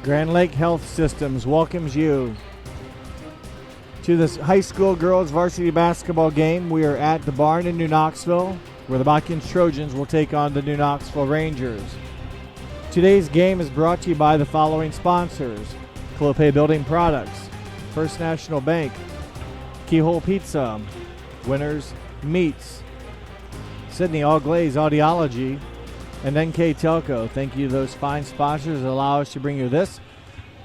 Grand Lake Health Systems welcomes you to this high school girls varsity basketball game. We are at the barn in New Knoxville, where the Botkins Trojans will take on the New Knoxville Rangers. Today's game is brought to you by the following sponsors: Clopay Building Products, First National Bank, Keyhole Pizza, Winners Meats, Sydney All Glaze Audiology, and NKTelco. Thank you to those fine sponsors that allow us to bring you this.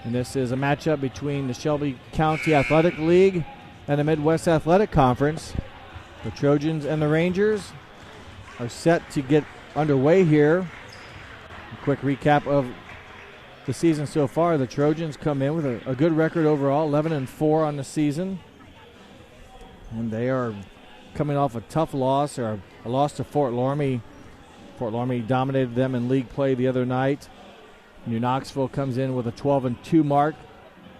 And this is a matchup between the Shelby County Athletic League and the Midwest Athletic Conference. The Trojans and the Rangers are set to get underway here. A quick recap of the season so far. The Trojans come in with a good record overall, 11-4 on the season. And they are coming off a tough loss, or a loss to Fort Loramie. Fort Loramie dominated them in league play the other night. New Knoxville comes in with a 12-2 mark.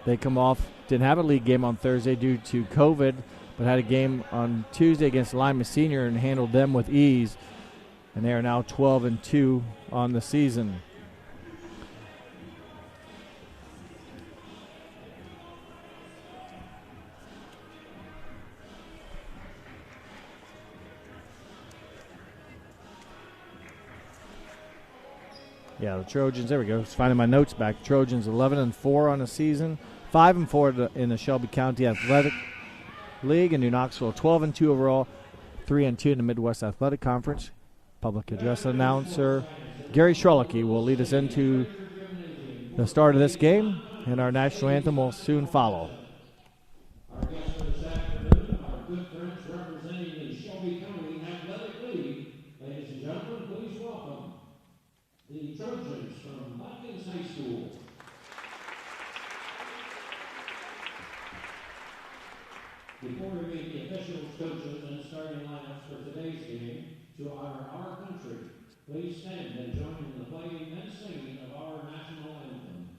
They come off, didn't have a league game on Thursday due to COVID, but had a game on Tuesday against Lima Senior and handled them with ease. And they are now 12-2 on the season. Yeah, the Trojans, there we go. Just finding my notes back. Trojans 11-4 on the season, 5-4 in the Shelby County Athletic League, and New Knoxville 12-2 overall, 3-2 in the Midwest Athletic Conference. Public address announcer Gary Schrelicki will lead us into the start of this game, and our national anthem will soon follow. Our guests for this afternoon are good friends representing the Shelby County Athletic League. Ladies and gentlemen, please welcome the Trojans from Botkins High School. Before we meet the officials, coaches, and starting lineups for today's game, to honor our country, please stand and join in the playing and singing of our national anthem.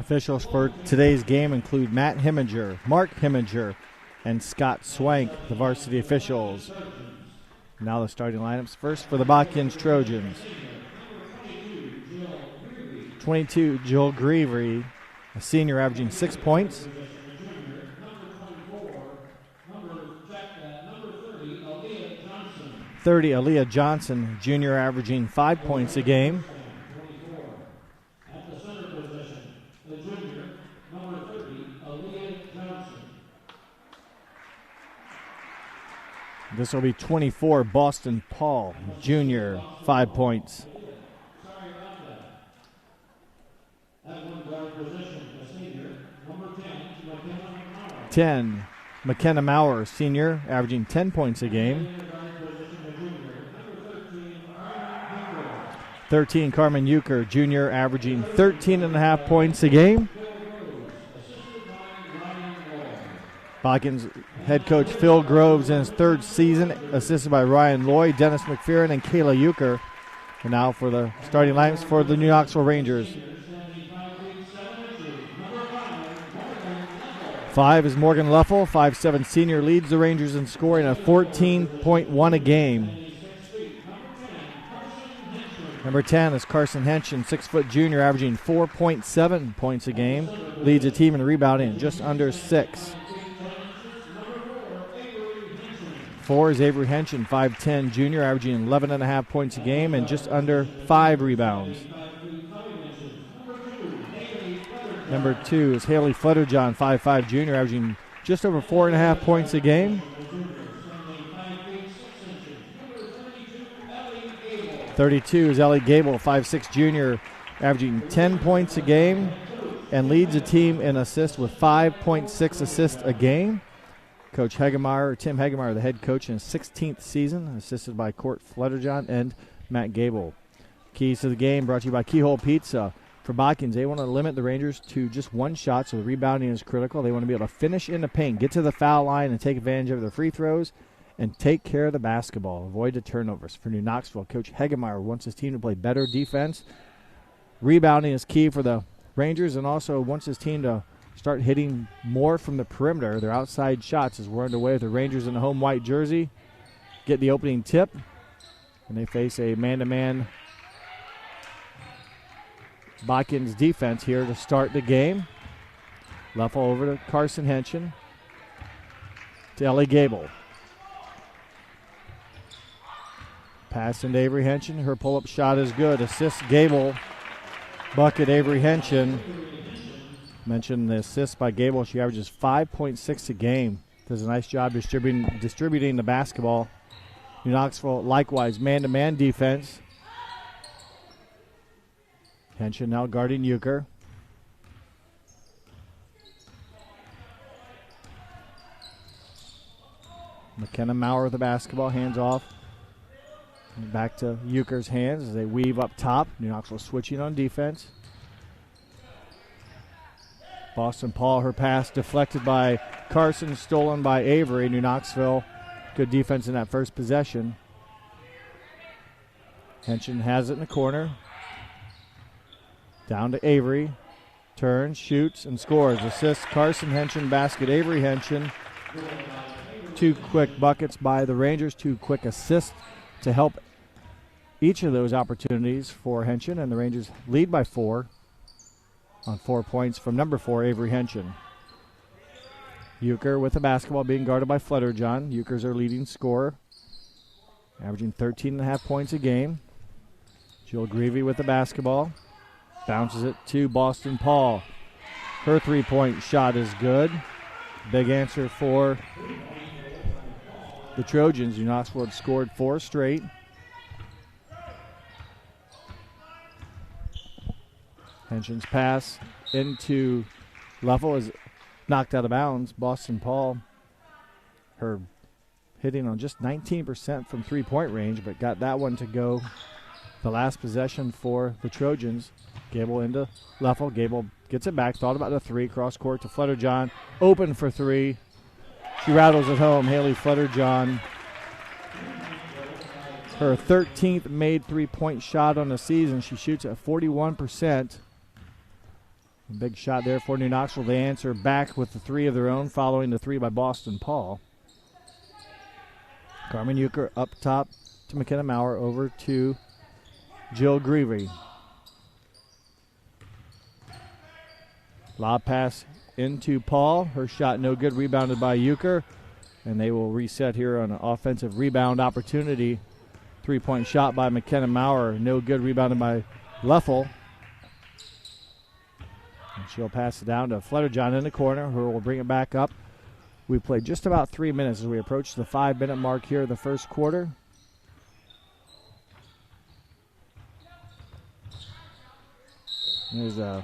Officials for today's game include Matt Heminger, Mark Heminger, and Scott Swank, the varsity officials. Now the starting lineups. First for the Botkins Trojans. 22, Jill Greavy, a senior averaging 6 points. 30, Aaliyah Johnson, junior, averaging 5 points a game. This will be 24, Boston Paul, junior, 5 points. 10, McKenna Maurer, senior, averaging 10 points a game. 13, Carmen Euchre, junior, averaging 13.5 points a game. Botkins head coach Phil Groves in his third season, assisted by Ryan Lloyd, Dennis McPherson, and Kayla Euchre. And now for the starting lineups for the New Knoxville Rangers. 5 is Morgan Leffel, 5'7" senior, leads the Rangers in scoring at 14.1 a game. Number 10 is Carson Henson, 6' junior, averaging 4.7 points a game. Leads the team in rebounding at just under 6. 4 is Avery Henson, 5'10" junior, averaging 11.5 points a game and just under 5 rebounds. Number 2 is Haley Flutterjohn, 5'5" junior, averaging just over 4.5 points a game. 32 is Ellie Gable, 5'6" junior, averaging 10 points a game and leads the team in assists with 5.6 assists a game. Coach Hegemeyer, Tim Hegemeyer, the head coach in his 16th season, assisted by Court Flutterjohn and Matt Gable. Keys to the game brought to you by Keyhole Pizza. For Botkins, they want to limit the Rangers to just one shot, so the rebounding is critical. They want to be able to finish in the paint, get to the foul line, and take advantage of their free throws, and take care of the basketball. Avoid the turnovers. For New Knoxville, Coach Hegemeyer wants his team to play better defense. Rebounding is key for the Rangers, and also wants his team to start hitting more from the perimeter. Their outside shots as we're underway with the Rangers in the home white jersey. Get the opening tip, and they face a man-to-man Botkins defense here to start the game. Leffel over to Carson Henson. To Ellie Gable. Pass into Avery Henson. Her pull-up shot is good. Assist Gable. Bucket Avery Henson. Mentioned the assist by Gable. She averages 5.6 a game. Does a nice job distributing the basketball. New Knoxville, likewise, man-to-man defense. Henson now guarding Euchre. McKenna Maurer with the basketball, hands off. And back to Euchre's hands as they weave up top. New Knoxville switching on defense. Boston Paul, her pass deflected by Carson, stolen by Avery. New Knoxville, good defense in that first possession. Henson has it in the corner. Down to Avery. Turns, shoots, and scores. Assist Carson Henson, basket Avery Henson. 2 quick buckets by the Rangers, 2 quick assists to help each of those opportunities for Henson, and the Rangers lead by 4 on 4 points from number 4, Avery Henson. Euchre with the basketball being guarded by Flutterjohn. Euchre's our leading scorer, averaging 13.5 points a game. Jill Greavy with the basketball. Bounces it to Boston Paul. Her 3-point shot is good. Big answer for the Trojans. New Knoxville had scored 4 straight. Henson's pass into Leffel is knocked out of bounds. Boston Paul, her hitting on just 19% from 3-point range, but got that one to go the last possession for the Trojans. Gable into Leffel. Gable gets it back. Thought about the 3. Cross court to Flutterjohn. Open for 3. She rattles it home. Haley Flutterjohn. Her 13th made 3-point shot on the season. She shoots at 41%. A big shot there for New Knoxville. They answer back with the 3 of their own, following the 3 by Boston Paul. Carmen Euchre up top to McKenna Maurer. Over to Jill Greavy. Lob pass into Paul. Her shot no good, rebounded by Euchre. And they will reset here on an offensive rebound opportunity. 3-point shot by McKenna Maurer. No good, rebounded by Leffel. And she'll pass it down to Flutterjohn in the corner, who will bring it back up. We played just about 3 minutes as we approach the 5-minute mark here in the first quarter. There's a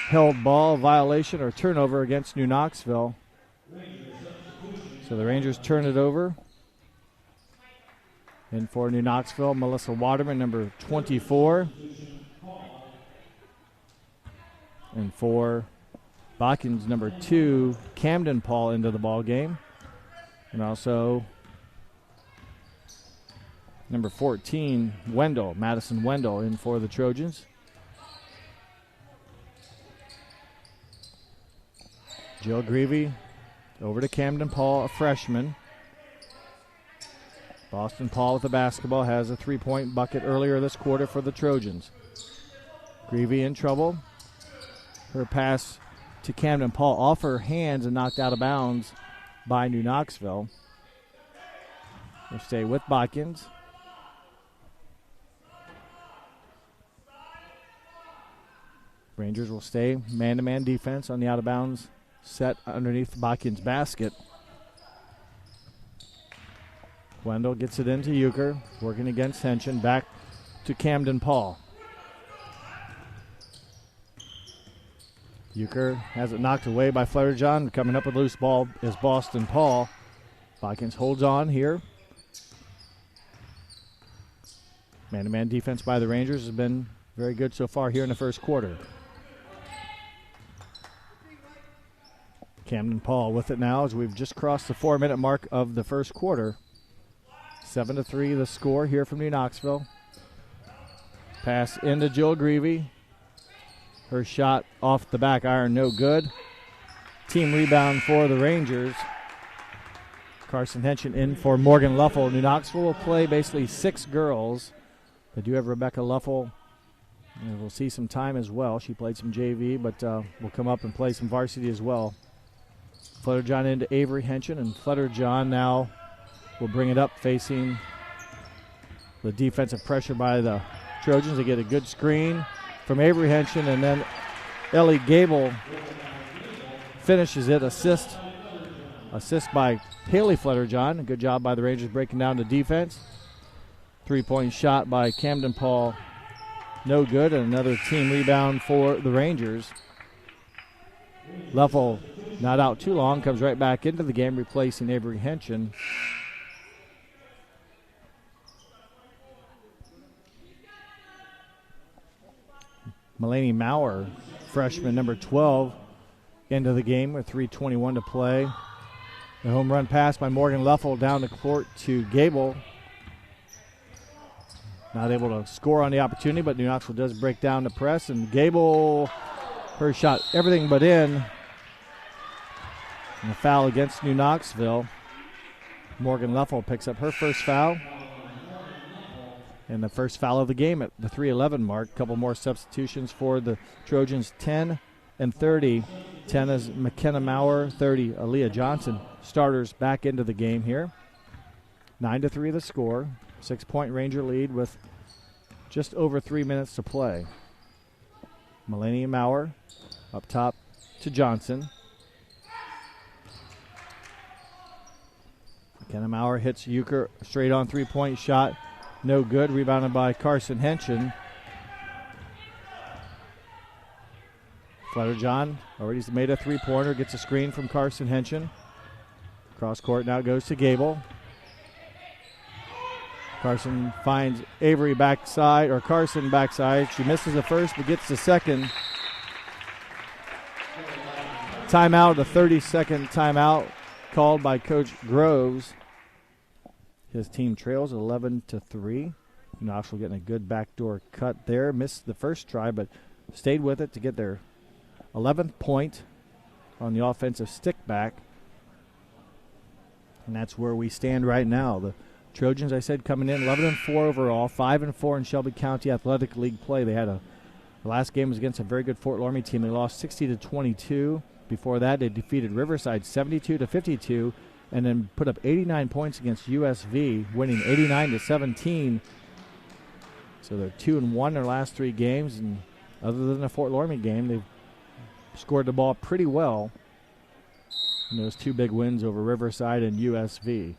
held ball violation or turnover against New Knoxville. So the Rangers turn it over. And for New Knoxville, Melissa Waterman, number 24. And for Botkins, number 2, Camden Paul into the ball game. And also number 14, Madison Wendell in for the Trojans. Jill Greavy over to Camden Paul, a freshman. Boston Paul with the basketball, has a three-point bucket earlier this quarter for the Trojans. Greavy in trouble. Her pass to Camden Paul off her hands and knocked out of bounds by New Knoxville. We'll stay with Botkins. Rangers will stay man-to-man defense on the out-of-bounds set underneath Botkins' basket. Wendell gets it into Euchre, working against Henshin. Back to Camden Paul. Euchre has it knocked away by Fletcher-John. Coming up with a loose ball is Boston Paul. Botkins holds on here. Man-to-man defense by the Rangers has been very good so far here in the first quarter. Camden Paul with it now as we've just crossed the 4-minute mark of the first quarter. 7-3 the score here from New Knoxville. Pass into Jill Greavy. Her shot off the back iron, no good. Team rebound for the Rangers. Carson Henshin in for Morgan Luffel. New Knoxville will play basically 6 girls. They do have Rebecca Luffel. And we'll see some time as well. She played some JV, but will come up and play some varsity as well. Fletcher-John into Avery Henshin, and Fletcher-John now will bring it up facing the defensive pressure by the Trojans. They get a good screen from Avery Henshin, and then Ellie Gable finishes it. Assist by Haley Fletcher-John. A good job by the Rangers breaking down the defense. 3-point shot by Camden Paul. No good, and another team rebound for the Rangers. Luffel not out too long, comes right back into the game, replacing Avery Henshin. Mulaney Maurer, freshman number 12, into the game with 3:21 to play. The home run pass by Morgan Luffel down the court to Gable. Not able to score on the opportunity, but New Knoxville does break down the press, and Gable, her shot everything but in. And a foul against New Knoxville. Morgan Luffel picks up her first foul. And the first foul of the game at the 3:11 mark. A couple more substitutions for the Trojans. 10 and 30. 10 is McKenna Maurer, 30 Aaliyah Johnson. Starters back into the game here. 9-3 the score. 6-point Ranger lead with just over 3 minutes to play. Mulaney Maurer up top to Johnson. McKenna Maurer hits Euchre straight on 3-point shot. No good. Rebounded by Carson Henshin. Fletcher-John already made a 3-pointer. Gets a screen from Carson Henshin. Cross court now goes to Gable. Carson finds Avery backside, or Carson backside. She misses the first but gets the second. Timeout, a 30-second timeout called by Coach Groves. His team trails 11-3. Knoxville getting a good backdoor cut there. Missed the first try, but stayed with it to get their 11th point on the offensive stick back. And that's where we stand right now. The Trojans, I said, coming in 11-4 overall, 5-4 in Shelby County Athletic League play. They had the last game was against a very good Fort Laramie team. They lost 60-22. Before that, they defeated Riverside 72-52. And then put up 89 points against USV, winning 89-17. So they're 2-1 in their last 3 games, and other than the Fort Laramie game, they've scored the ball pretty well in those 2 big wins over Riverside and USV.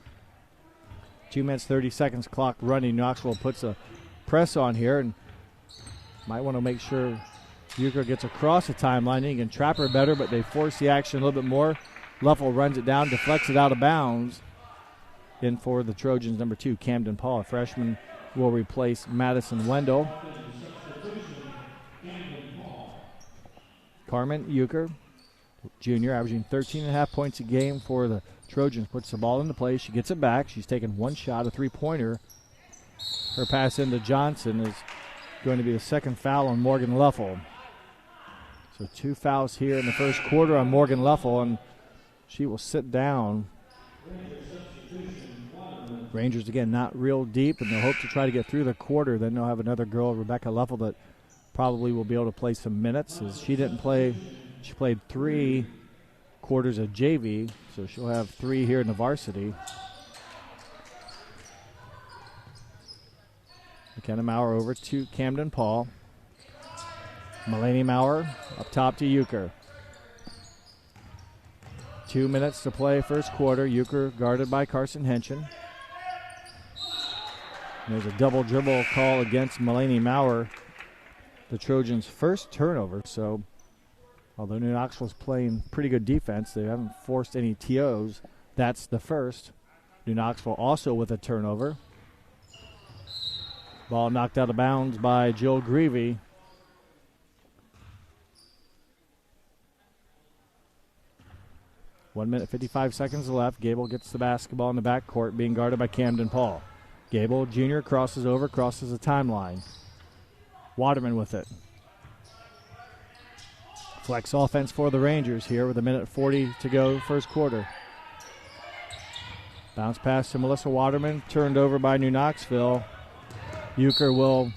2 minutes, 30 seconds, clock running. Knoxville puts a press on here, and might want to make sure Euchre gets across the timeline. He can trap her better, but they force the action a little bit more. Luffel runs it down, deflects it out of bounds. In for the Trojans, number 2, Camden Paul. A freshman will replace Madison Wendell. Carmen Euchre, junior, averaging 13.5 points a game for the Trojans. Puts the ball into play. She gets it back. She's taken one shot, a 3-pointer. Her pass into Johnson is going to be the second foul on Morgan Luffel. So 2 fouls here in the first quarter on Morgan Leffel, and she will sit down. Rangers, again, not real deep, and they'll hope to try to get through the quarter. Then they'll have another girl, Rebecca Leffel, that probably will be able to play some minutes. As she didn't play, she played 3 quarters of JV, so she'll have 3 here in the varsity. McKenna Maurer over to Camden Paul. Mulaney Maurer up top to Euchre. 2 minutes to play first quarter. Euchre guarded by Carson Henchen. There's a double dribble call against Mulaney Maurer, the Trojans' first turnover. So although New Knoxville's playing pretty good defense, they haven't forced any TOs. That's the first. New Knoxville also with a turnover. Ball knocked out of bounds by Jill Greavy. One minute, 55 seconds left. Gable gets the basketball in the backcourt, being guarded by Camden Paul. Gable Jr. crosses over, crosses the timeline. Waterman with it. Flex offense for the Rangers here with 1:40 to go first quarter. Bounce pass to Melissa Waterman, turned over by New Knoxville. Euchre will.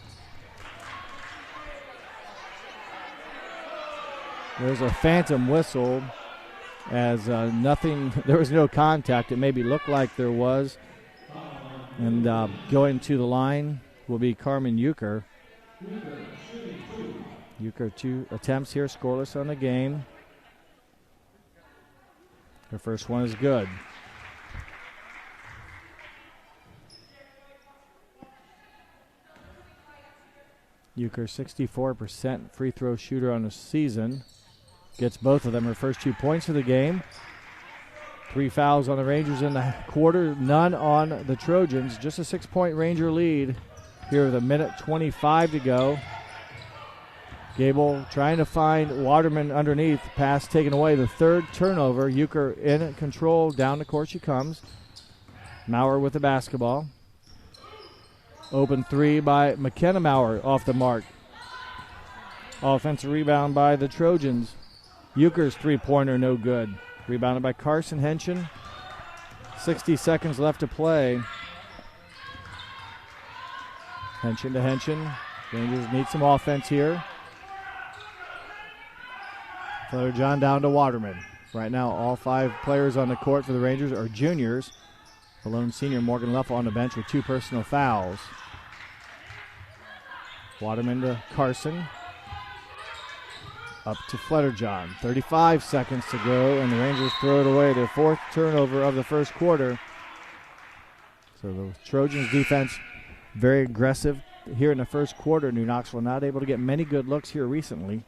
There's a phantom whistle as nothing, there was no contact. It maybe looked like there was. And going to the line will be Carmen Euchre. Euchre 2 attempts here, scoreless on the game. Her first one is good. Euchre 64% free throw shooter on the season. Gets both of them her first 2 points of the game. 3 fouls on the Rangers in the quarter, none on the Trojans. Just a 6-point Ranger lead here with 1:25 to go. Gable trying to find Waterman underneath. Pass taken away. The third turnover. Euchre in control. Down the court she comes. Maurer with the basketball. Open 3 by McKenna Maurer off the mark. Offensive rebound by the Trojans. Euchre's 3-pointer no good. Rebounded by Carson Henchen. 60 seconds left to play. Henchen to Henchen. Rangers need some offense here. Fletcher John down to Waterman. Right now, all 5 players on the court for the Rangers are juniors. The lone senior, Morgan Leffel, on the bench with 2 personal fouls. Waterman to Carson. Up to Fletcher John. 35 seconds to go, and the Rangers throw it away. Their 4th turnover of the first quarter. So the Trojans defense very aggressive here in the first quarter. New Knoxville not able to get many good looks here recently.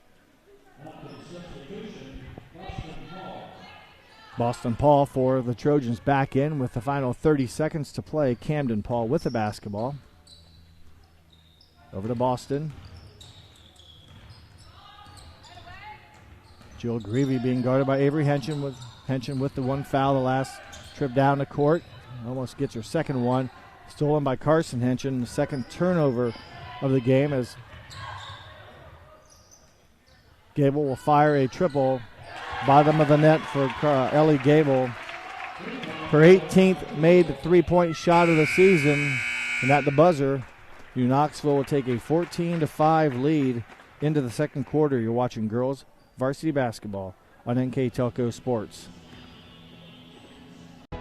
Boston Paul for the Trojans back in with the final 30 seconds to play. Camden Paul with the basketball. Over to Boston. Jill Greavy being guarded by Avery Henchen with the 1 foul the last trip down the court. Almost gets her second one. Stolen by Carson Henchen. The second turnover of the game as Gable will fire a triple. Bottom of the net for Ellie Gable. Her 18th made 3-point shot of the season. And at the buzzer, New Knoxville will take a 14-5 lead into the second quarter. You're watching girls varsity basketball on NKTelco Sports.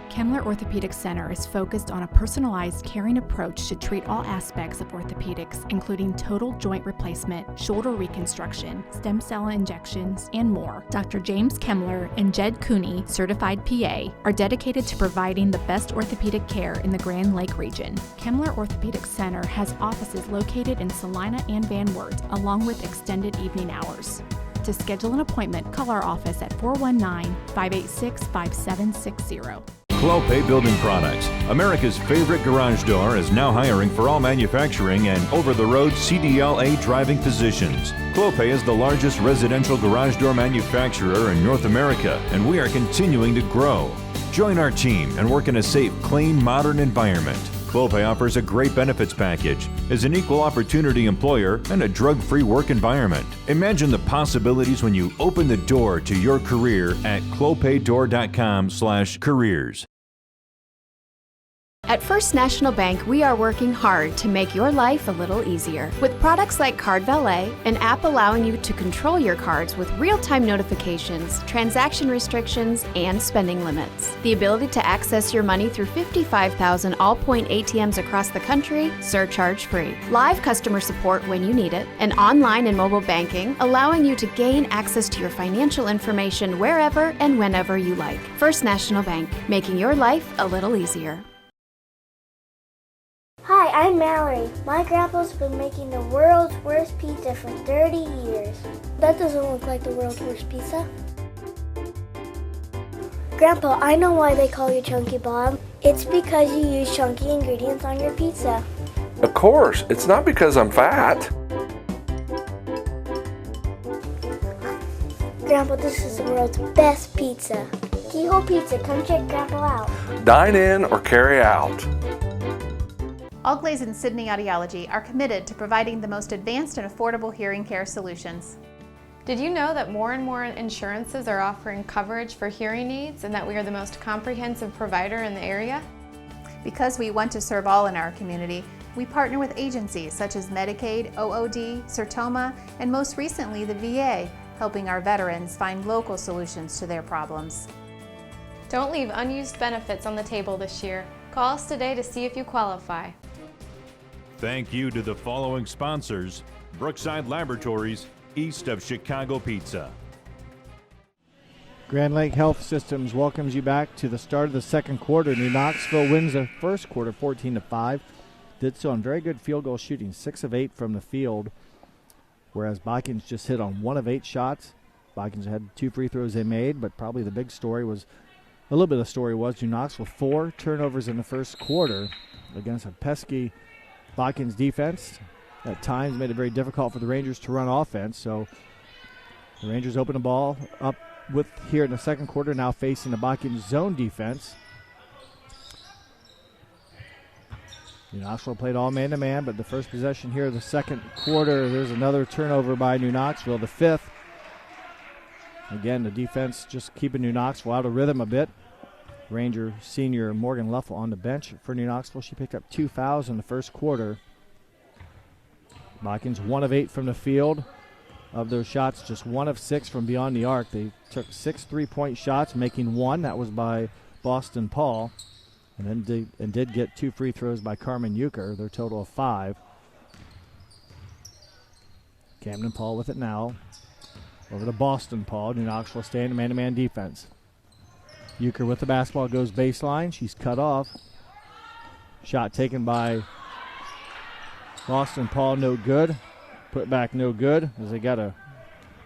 Kemmler Orthopedic Center is focused on a personalized, caring approach to treat all aspects of orthopedics, including total joint replacement, shoulder reconstruction, stem cell injections, and more. Dr. James Kemmler and Jed Cooney, certified PA, are dedicated to providing the best orthopedic care in the Grand Lake region. Kemmler Orthopedic Center has offices located in Salina and Van Wert, along with extended evening hours. To schedule an appointment, call our office at 419-586-5760. Clopay Building Products, America's favorite garage door, is now hiring for all manufacturing and over-the-road CDLA driving positions. Clopay is the largest residential garage door manufacturer in North America, and we are continuing to grow. Join our team and work in a safe, clean, modern environment. Clopay offers a great benefits package, is an equal opportunity employer, and a drug-free work environment. Imagine the possibilities when you open the door to your career at clopaydoor.com/careers. At First National Bank, we are working hard to make your life a little easier. With products like Card Valet, an app allowing you to control your cards with real-time notifications, transaction restrictions, and spending limits. The ability to access your money through 55,000 all-point ATMs across the country, surcharge-free. Live customer support when you need it. And online and mobile banking, allowing you to gain access to your financial information wherever and whenever you like. First National Bank, making your life a little easier. Hi, I'm Mallory. My grandpa's been making the world's worst pizza for 30 years. That doesn't look like the world's worst pizza. Grandpa, I know why they call you Chunky Bob. It's because you use chunky ingredients on your pizza. Of course, it's not because I'm fat. Grandpa, this is the world's best pizza. Keyhole Pizza, come check Grandpa out. Dine in or carry out. Allglaze and Sydney Audiology are committed to providing the most advanced and affordable hearing care solutions. Did you know that more and more insurances are offering coverage for hearing aids and that we are the most comprehensive provider in the area? Because we want to serve all in our community, we partner with agencies such as Medicaid, OOD, Sertoma, and most recently the VA, helping our veterans find local solutions to their problems. Don't leave unused benefits on the table this year. Call us today to see if you qualify. Thank you to the following sponsors: Brookside Laboratories, east of Chicago Pizza. Grand Lake Health Systems welcomes you back to the start of the second quarter. New Knoxville wins the first quarter 14-5. Did so on very good field goal shooting, 6 of 8 from the field, whereas Botkins just hit on 1 of 8 shots. Botkins had 2 free throws they made, but probably the big story was, a little bit of the story was New Knoxville 4 turnovers in the first quarter against a pesky Botkins defense. At times made it very difficult for the Rangers to run offense, so the Rangers open the ball up with here in the second quarter, now facing the Botkins zone defense. New Knoxville played all man-to-man, but the first possession here of the second quarter, there's another turnover by New Knoxville, the 5th. Again, the defense just keeping New Knoxville out of rhythm a bit. Ranger senior Morgan Luffel on the bench for New Knoxville. She picked up 2 fouls in the first quarter. Botkins 1 of 8 from the field. Of those shots, just 1 of 6 from beyond the arc. They took 6 3-point shots, making 1. That was by Boston Paul. And then did get 2 free throws by Carmen Euchre, their total of 5. Camden Paul with it now. Over to Boston Paul. New Knoxville staying in man-to-man defense. Euchre with the basketball goes baseline. She's cut off. Shot taken by Boston Paul, no good. Put back, no good, as they got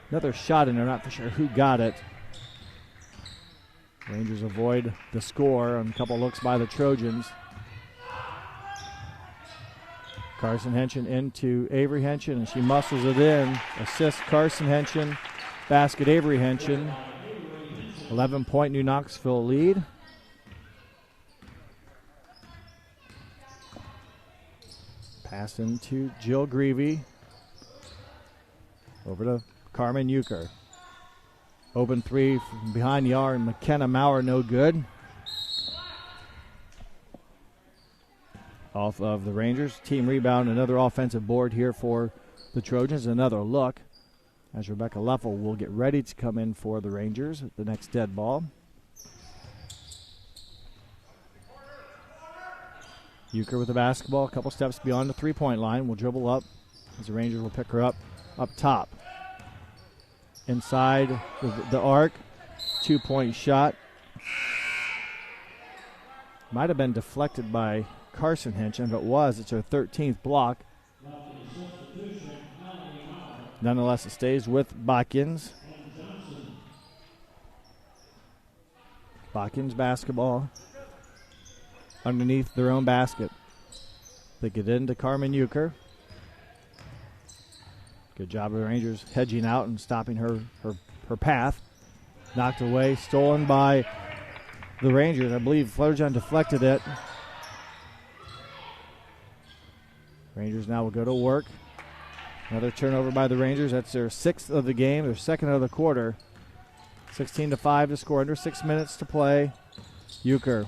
another shot in there. Not for sure who got it. Rangers avoid the score on a couple looks by the Trojans. Carson Henson into Avery Henson, and she muscles it in. Assist Carson Henson, basket Avery Henson. 11-point New Knoxville lead. Pass into Jill Greavy. Over to Carmen Euchre. Open 3 from behind the arc. McKenna Maurer, no good. Off of the Rangers. Team rebound, another offensive board here for the Trojans. Another look as Rebecca Leffel will get ready to come in for the Rangers at the next dead ball. Euchre with the basketball, a couple steps beyond the three-point line. Will dribble up as the Rangers will pick her up top. Inside the arc, 2-point shot. Might have been deflected by Carson Henson. If it was, it's her 13th block. Nonetheless, it stays with Botkins. Botkins basketball underneath their own basket. They get into Carmen Euchre. Good job of the Rangers hedging out and stopping her path. Knocked away, stolen by the Rangers. I believe Flutterjohn deflected it. Rangers now will go to work. Another turnover by the Rangers. That's their 6th of the game, their 2nd of the quarter. 16-5 to score, under 6 minutes to play. Euchre,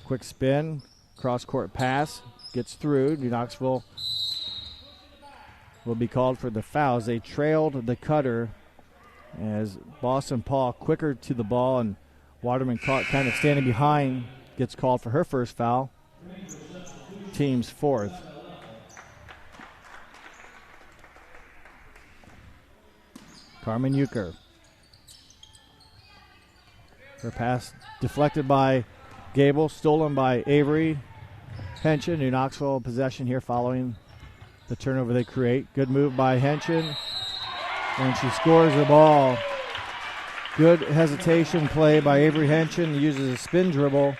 quick spin, cross-court pass, gets through. New Knoxville will be called for the fouls. They trailed the cutter as Boston Paul quicker to the ball, and Waterman caught kind of standing behind, gets called for her first foul. Team's 4th. Carmen Euchre. Her pass deflected by Gable, stolen by Avery Henson. New Knoxville possession here following the turnover they create. Good move by Henson, and she scores the ball. Good hesitation play by Avery Henson. Uses a spin dribble,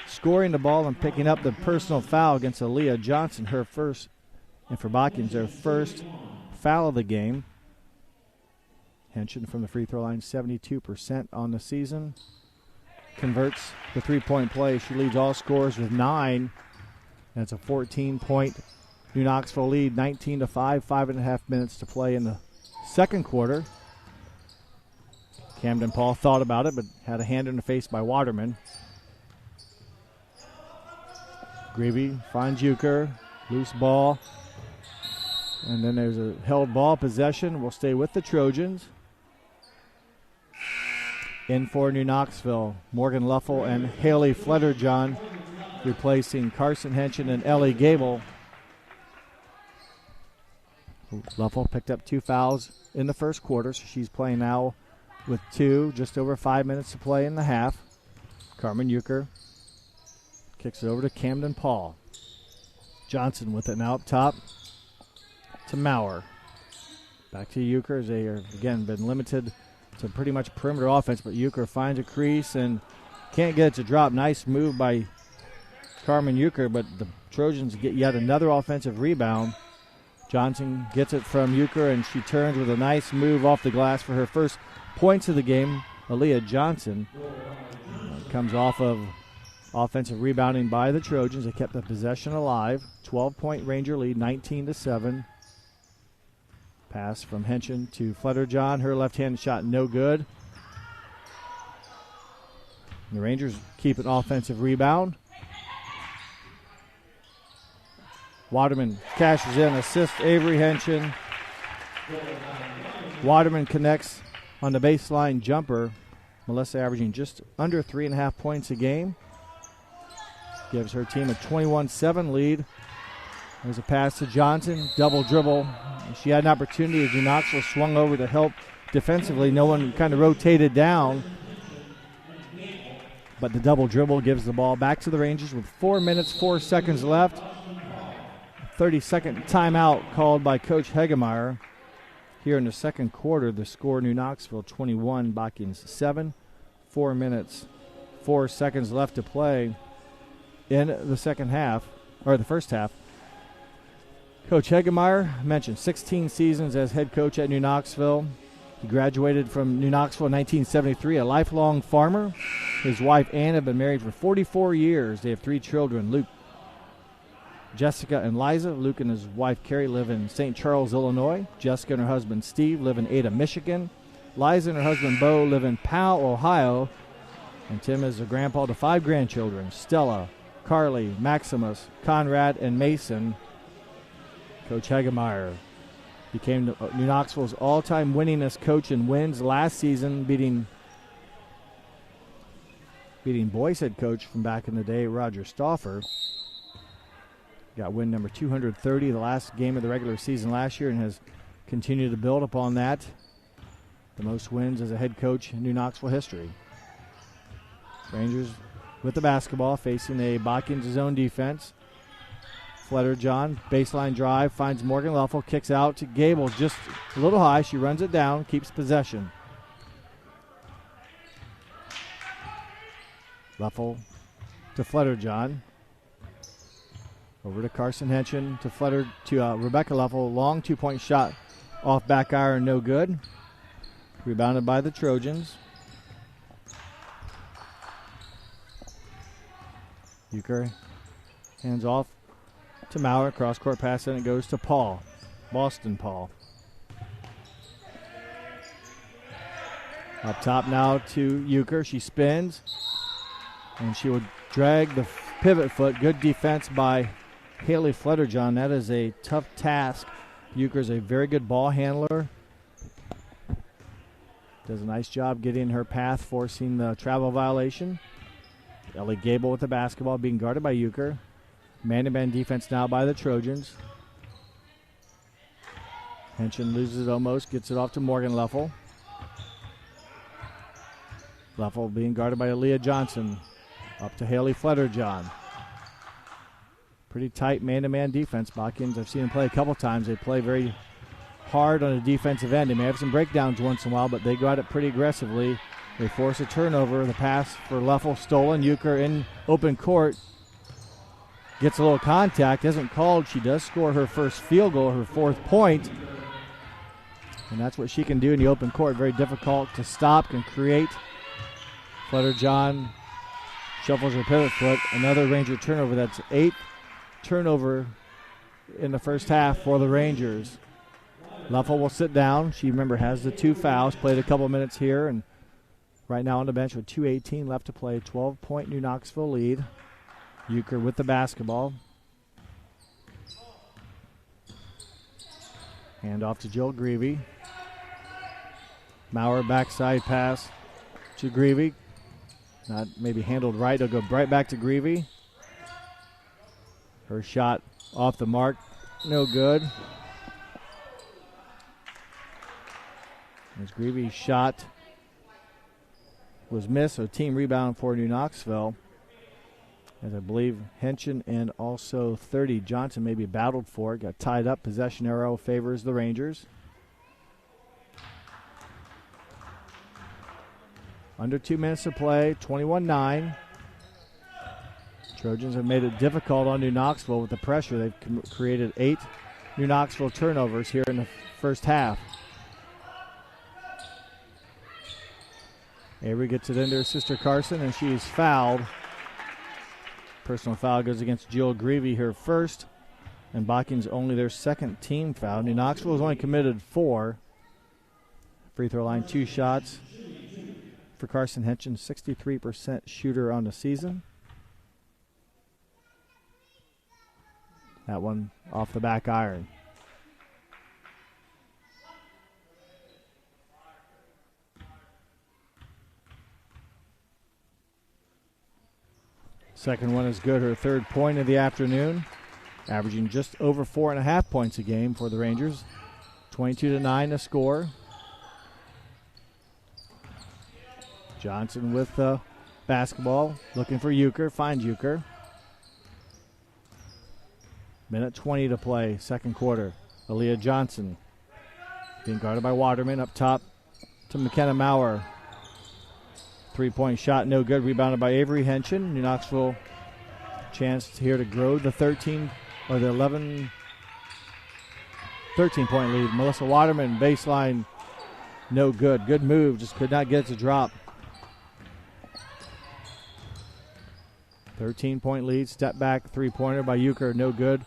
scoring the ball and picking up the personal foul against Aaliyah Johnson. Her first, and for Botkins, their first foul of the game. Henson from the free throw line, 72% on the season. Converts the three-point play. She leads all scorers with 9. And it's a 14-point New Knoxville lead, 19-5, 5.5 minutes to play in the second quarter. Camden Paul thought about it, but had a hand in the face by Waterman. Greavy finds Euchre, loose ball. And then there's a held ball possession. We'll stay with the Trojans. In for New Knoxville, Morgan Luffel and Haley Flederjohn replacing Carson Henson and Ellie Gable. Luffel picked up 2 fouls in the first quarter, so she's playing now with 2, just over 5 minutes to play in the half. Carmen Euchre kicks it over to Camden Paul. Johnson with it now up top to Maurer. Back to Euchre as they are, again, been limited to pretty much perimeter offense, but Euchre finds a crease and can't get it to drop. Nice move by Carmen Euchre, but the Trojans get yet another offensive rebound. Johnson gets it from Euchre, and she turns with a nice move off the glass for her first points of the game. Aaliyah Johnson comes off of offensive rebounding by the Trojans. They kept the possession alive. 12-point Ranger lead, 19-7. Pass from Henson to Flederjohn. Her left-handed shot no good. The Rangers keep an offensive rebound. Waterman cashes in, assists Avery Henson. Waterman connects on the baseline jumper. Melissa averaging just under 3.5 points a game. Gives her team a 21-7 lead. There's a pass to Johnson, double dribble. She had an opportunity as New Knoxville swung over to help defensively. No one kind of rotated down. But the double dribble gives the ball back to the Rangers with 4 minutes, 4 seconds left. 30-second timeout called by Coach Hegemeyer. Here in the second quarter, the score New Knoxville 21, Botkins 7. 4 minutes, 4 seconds left to play in the second half, or the first half. Coach Hegemeyer mentioned 16 seasons as head coach at New Knoxville. He graduated from New Knoxville in 1973, a lifelong farmer. His wife, Ann, have been married for 44 years. They have 3 children, Luke, Jessica, and Liza. Luke and his wife, Carrie, live in St. Charles, Illinois. Jessica and her husband, Steve, live in Ada, Michigan. Liza and her husband, Bo, live in Powell, Ohio. And Tim is a grandpa to 5 grandchildren, Stella, Carly, Maximus, Conrad, and Mason. Coach Hegemeyer became New Knoxville's all-time winningest coach in wins last season, beating boys head coach from back in the day, Roger Stauffer. Got win number 230 the last game of the regular season last year and has continued to build upon that. The most wins as a head coach in New Knoxville history. Rangers with the basketball facing a Botkins zone defense. Flederjohn, baseline drive, finds Morgan Luffel, kicks out to Gable, just a little high. She runs it down, keeps possession. Luffel to Flederjohn. Over to Carson Henson to Rebecca Luffel. Long 2-point shot off back iron, no good. Rebounded by the Trojans. Euchre hands off to Maurer. Cross-court pass, and it goes to Paul. Boston Paul. Up top now to Euchre. She spins, and she would drag the pivot foot. Good defense by Haley Flutterjohn. That is a tough task. Euchre is a very good ball handler. Does a nice job getting her path, forcing the travel violation. Ellie Gable with the basketball, being guarded by Euchre. Man-to-man defense now by the Trojans. Henson loses it almost, gets it off to Morgan Leffel. Leffel being guarded by Aaliyah Johnson. Up to Haley Flutterjohn. Pretty tight man-to-man defense. Botkins, I've seen them play a couple times. They play very hard on the defensive end. They may have some breakdowns once in a while, but they go at it pretty aggressively. They force a turnover. The pass for Leffel stolen. Euchre in open court. Gets a little contact. Isn't called. She does score her first field goal, her 4th point. And that's what she can do in the open court. Very difficult to stop, can create. Flutterjohn shuffles her pivot foot. Another Ranger turnover. That's 8th turnover in the first half for the Rangers. Leffel will sit down. She, remember, has the 2 fouls. Played a couple minutes here, and right now on the bench with 2:18 left to play. 12-point New Knoxville lead. Euchre with the basketball. Hand off to Jill Greavy. Maurer backside pass to Greavy. Not maybe handled right. It'll go right back to Greavy. Her shot off the mark. No good. As Greavy's shot was missed, so team rebound for New Knoxville. As I believe Henson and also 30 Johnson maybe battled for it. Got tied up. Possession arrow favors the Rangers. Under 2 minutes to play, 21-9. Trojans have made it difficult on New Knoxville with the pressure. They've created 8 New Knoxville turnovers here in the first half. Avery gets it into her sister Carson, and she's fouled. Personal foul goes against Jill Greavy, her first, and Botkins only their 2nd team foul. New Knoxville has only committed 4. Free throw line, 2 shots. For Carson Henson, 63% shooter on the season. That one off the back iron. Second one is good, her 3rd point of the afternoon. Averaging just over 4.5 points a game for the Rangers. 22-9 the score. Johnson with the basketball, looking for Euchre, finds Euchre. Minute 20 to play, second quarter. Aaliyah Johnson being guarded by Waterman. Up top to McKenna Maurer. 3-point shot, no good. Rebounded by Avery Henson. New Knoxville chance here to grow the 13 or the 11, 13-point lead. Melissa Waterman, baseline, no good. Good move, just could not get it to drop. 13-point lead, step back, 3-pointer by Euchre, no good.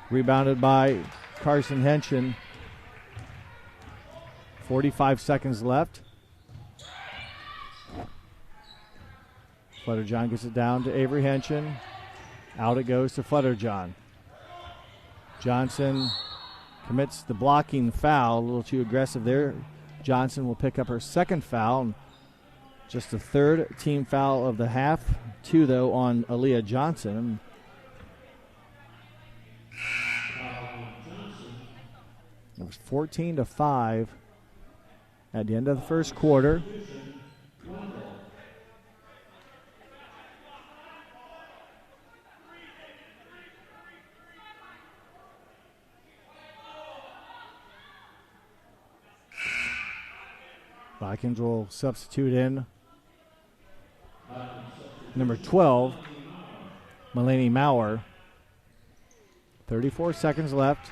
Rebounded by Carson Henson. 45 seconds left. Flutterjohn gets it down to Avery Henson. Out it goes to Flutterjohn. Johnson commits the blocking foul, a little too aggressive there. Johnson will pick up her 2nd foul. Just the 3rd team foul of the half. 2, though, on Aaliyah Johnson. It was 14-5 at the end of the first quarter. Botkins will substitute in number 12, Mulaney Maurer. 34 seconds left.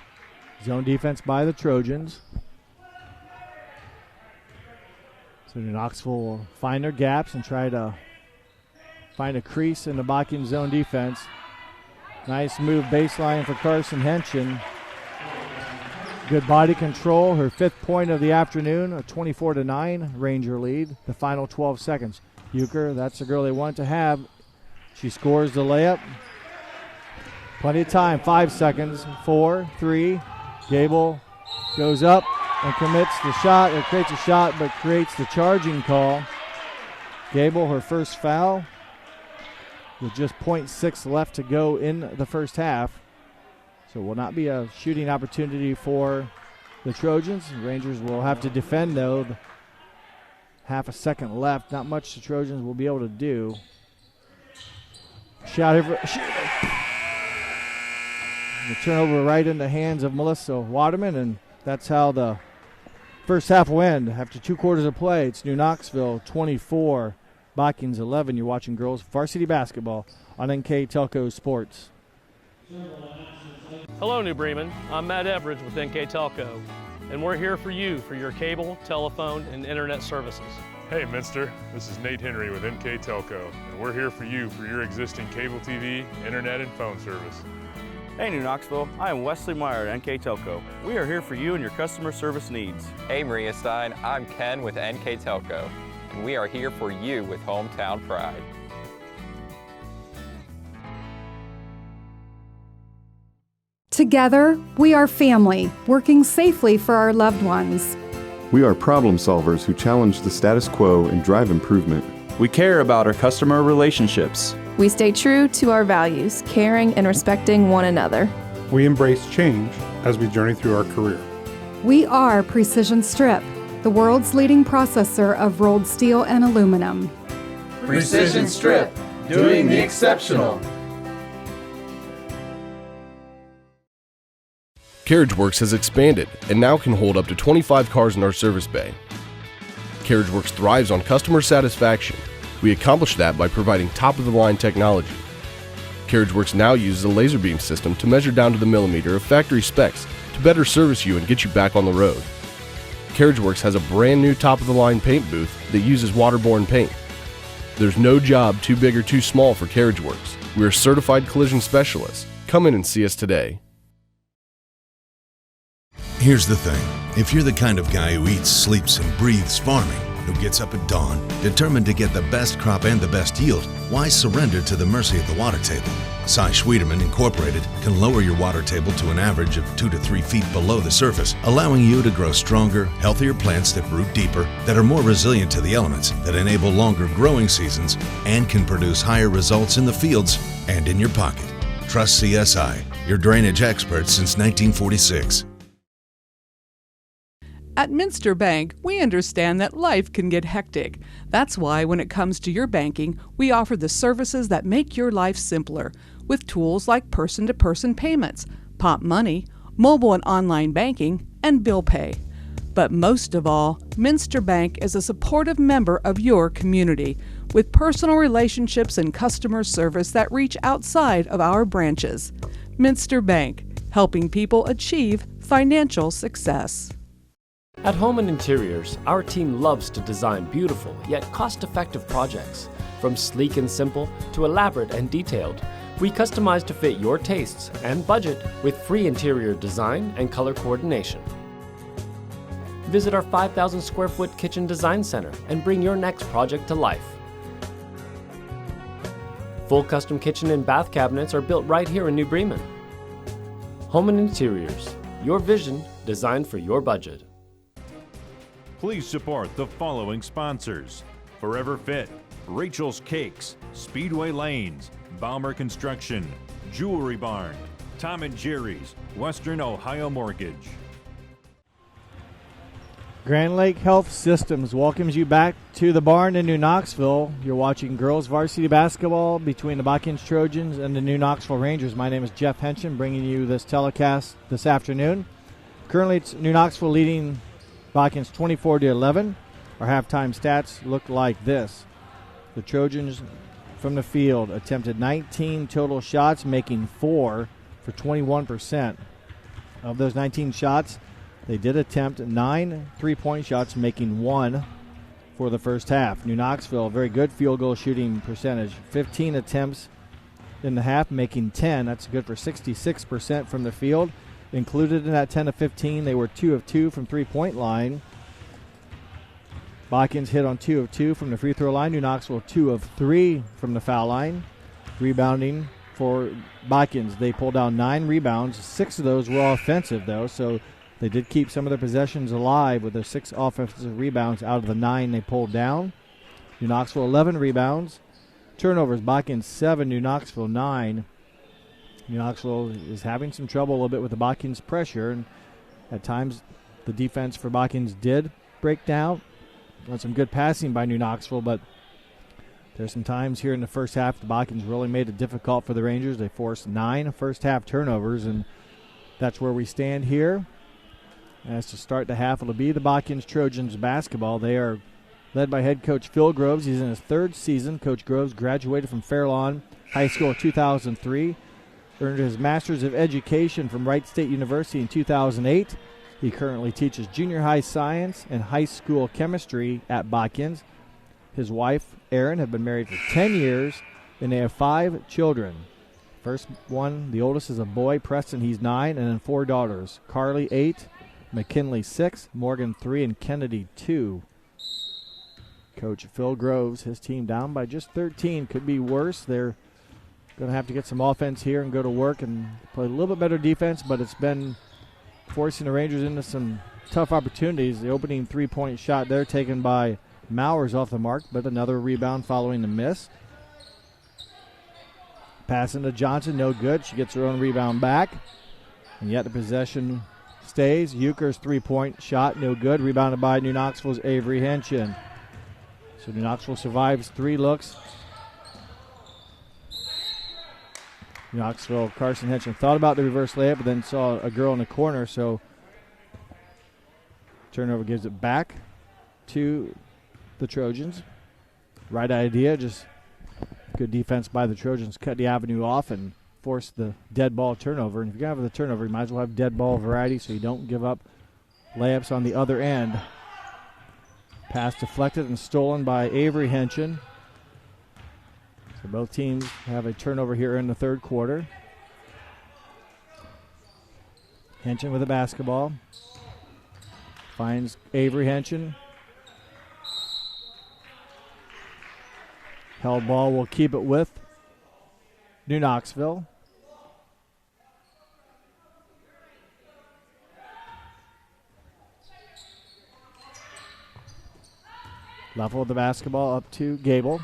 Zone defense by the Trojans. So New Knoxville will find their gaps and try to find a crease in the Botkins zone defense. Nice move baseline for Carson Henson. Good body control. Her 5th point of the afternoon, a 24-9 Ranger lead. The final 12 seconds. Euchre, that's the girl they want to have. She scores the layup. Plenty of time, 5 seconds. 4, 3. Gable goes up and commits the shot, or creates a shot, but creates the charging call. Gable, her first foul, with just 0.6 left to go in the first half. So will not be a shooting opportunity for the Trojans. Rangers will have to defend, though. Half a second left. Not much the Trojans will be able to do. Shot over. The turnover right in the hands of Melissa Waterman, and that's how the first half will end. After 2 quarters of play, it's New Knoxville 24, Botkins 11. You're watching girls varsity basketball on NKTelco Sports. Hello, New Bremen. I'm Matt Everidge with NKTelco, and we're here for you for your cable, telephone, and internet services. Hey, Minster. This is Nate Henry with NKTelco, and we're here for you for your existing cable TV, internet, and phone service. Hey, New Knoxville. I am Wesley Meyer at NKTelco. We are here for you and your customer service needs. Hey, Maria Stein. I'm Ken with NKTelco, and we are here for you with hometown pride. Together, we are family, working safely for our loved ones. We are problem solvers who challenge the status quo and drive improvement. We care about our customer relationships. We stay true to our values, caring and respecting one another. We embrace change as we journey through our career. We are Precision Strip, the world's leading processor of rolled steel and aluminum. Precision Strip, doing the exceptional. CarriageWorks has expanded and now can hold up to 25 cars in our service bay. CarriageWorks thrives on customer satisfaction. We accomplish that by providing top-of-the-line technology. CarriageWorks now uses a laser beam system to measure down to the millimeter of factory specs to better service you and get you back on the road. CarriageWorks has a brand new top-of-the-line paint booth that uses waterborne paint. There's no job too big or too small for CarriageWorks. We are certified collision specialists. Come in and see us today. Here's the thing. If you're the kind of guy who eats, sleeps, and breathes farming, who gets up at dawn, determined to get the best crop and the best yield, why surrender to the mercy of the water table? Cy Schwiedemann Incorporated can lower your water table to an average of 2 to 3 feet below the surface, allowing you to grow stronger, healthier plants that root deeper, that are more resilient to the elements, that enable longer growing seasons, and can produce higher results in the fields and in your pocket. Trust CSI, your drainage experts since 1946. At Minster Bank, we understand that life can get hectic. That's why when it comes to your banking, we offer the services that make your life simpler, with tools like person-to-person payments, Pop Money, mobile and online banking, and bill pay. But most of all, Minster Bank is a supportive member of your community, with personal relationships and customer service that reach outside of our branches. Minster Bank, helping people achieve financial success. At Home and Interiors, our team loves to design beautiful yet cost-effective projects. From sleek and simple to elaborate and detailed, we customize to fit your tastes and budget with free interior design and color coordination. Visit our 5,000 square foot kitchen design center and bring your next project to life. Full custom kitchen and bath cabinets are built right here in New Bremen. Home and Interiors, your vision designed for your budget. Please support the following sponsors: Forever Fit, Rachel's Cakes, Speedway Lanes, Baumer Construction, Jewelry Barn, Tom and Jerry's, Western Ohio Mortgage. Grand Lake Health Systems welcomes you back to the barn in New Knoxville. You're watching girls varsity basketball between the Botkins Trojans and the New Knoxville Rangers. My name is Jeff Henson, bringing you this telecast this afternoon. Currently, it's New Knoxville leading Botkins 24-11. Our halftime stats look like this. The Trojans from the field attempted 19 total shots, making 4 for 21%. Of those 19 shots, they did attempt 9 3-point shots, making 1 for the first half. New Knoxville, very good field goal shooting percentage. 15 attempts in the half, making 10. That's good for 66% from the field. Included in that 10 of 15, they were 2 of 2 from three-point line. Botkins hit on 2 of 2 from the free throw line. New Knoxville 2 of 3 from the foul line. Rebounding for Botkins, they pulled down 9 rebounds. 6 of those were offensive, though, so they did keep some of their possessions alive with their 6 offensive rebounds out of the 9 they pulled down. New Knoxville 11 rebounds. Turnovers, Botkins 7, New Knoxville 9. New Knoxville is having some trouble a little bit with the Botkins pressure, and at times the defense for Botkins did break down. Got some good passing by New Knoxville, but there's some times here in the first half the Botkins really made it difficult for the Rangers. They forced 9 first half turnovers, and that's where we stand here. As to start the half, it'll be the Botkins Trojans basketball. They are led by head coach Phil Groves. He's in his 3rd season. Coach Groves graduated from Fairlawn High School in 2003. Earned his Master's of Education from Wright State University in 2008. He currently teaches junior high science and high school chemistry at Botkins. His wife, Erin, have been married for 10 years, and they have 5 children. First one, the oldest is a boy, Preston, he's 9, and then 4 daughters. Carly, 8, McKinley, 6, Morgan, 3, and Kennedy, 2. Coach Phil Groves, his team down by just 13. Could be worse. They're going to have to get some offense here and go to work and play a little bit better defense, but it's been forcing the Rangers into some tough opportunities. The opening three-point shot there taken by Mowers off the mark, but another rebound following the miss. Passing to Johnson, no good. She gets her own rebound back, and yet the possession stays. Euchre's three-point shot, no good. Rebounded by New Knoxville's Avery Henshin. So New Knoxville survives 3 looks. New Knoxville, Carson Henshin thought about the reverse layup, but then saw a girl in the corner, so turnover gives it back to the Trojans. Right idea, just good defense by the Trojans. Cut the avenue off and force the dead ball turnover. And if you're going to have the turnover, you might as well have dead ball variety so you don't give up layups on the other end. Pass deflected and stolen by Avery Henshin. So both teams have a turnover here in the third quarter. Henshin with the basketball. Finds Avery Henshin. Held ball will keep it with New Knoxville. Level of the basketball up to Gable.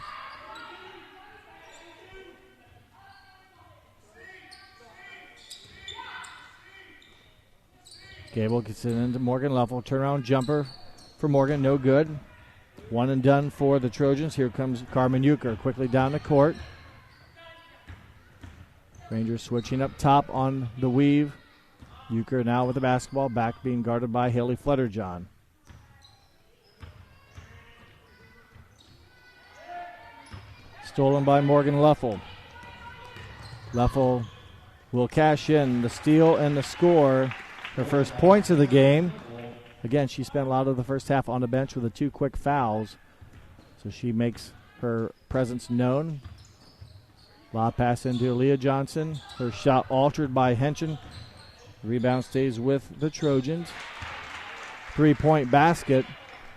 Gable gets it into Morgan Leffel. Turnaround jumper for Morgan, no good. One and done for the Trojans. Here comes Carmen Euchre quickly down the court. Rangers switching up top on the weave. Euchre now with the basketball, back being guarded by Haley Flutterjohn. Stolen by Morgan Leffel. Leffel will cash in the steal and the score. Her first points of the game. Again, she spent a lot of the first half on the bench with the 2 quick fouls. So she makes her presence known. Lob pass into Aaliyah Johnson. Her shot altered by Henshin. Rebound stays with the Trojans. 3-point basket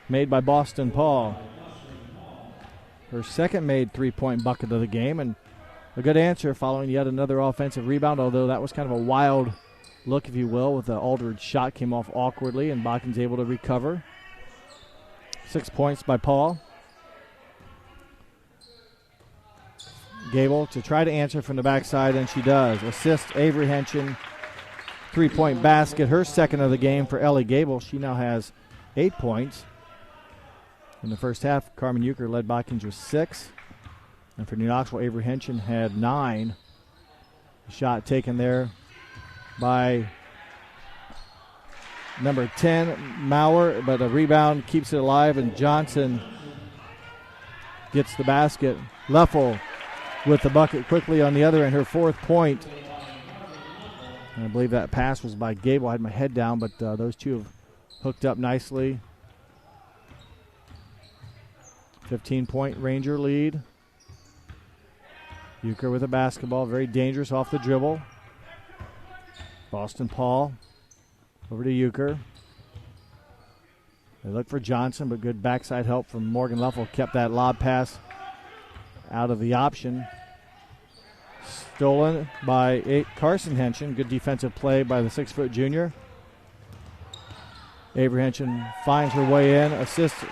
made by Boston Paul. Her second made 3-point bucket of the game, and a good answer following yet another offensive rebound, although that was kind of a wild look, if you will, with the Aldridge shot came off awkwardly, and Botkins able to recover. 6 points by Paul. Gable to try to answer from the backside, and she does. Assist Avery Henshin. 3-point basket, her second of the game for Ellie Gable. She now has 8 points. In the first half, Carmen Euchre led Botkins with 6. And for New Knoxville, Avery Henshin had 9. Shot taken there by number 10, Maurer, but a rebound keeps it alive, and Johnson gets the basket. Leffel with the bucket quickly on the other end, her 4th point. And I believe that pass was by Gable. I had my head down, but those two have hooked up nicely. 15-point Ranger lead. Euchre with a basketball, very dangerous off the dribble. Boston Paul over to Euchre. They look for Johnson, but good backside help from Morgan Leffel. Kept that lob pass out of the option. Stolen by Carson Henson. Good defensive play by the 6-foot junior. Avery Henson finds her way in. Assists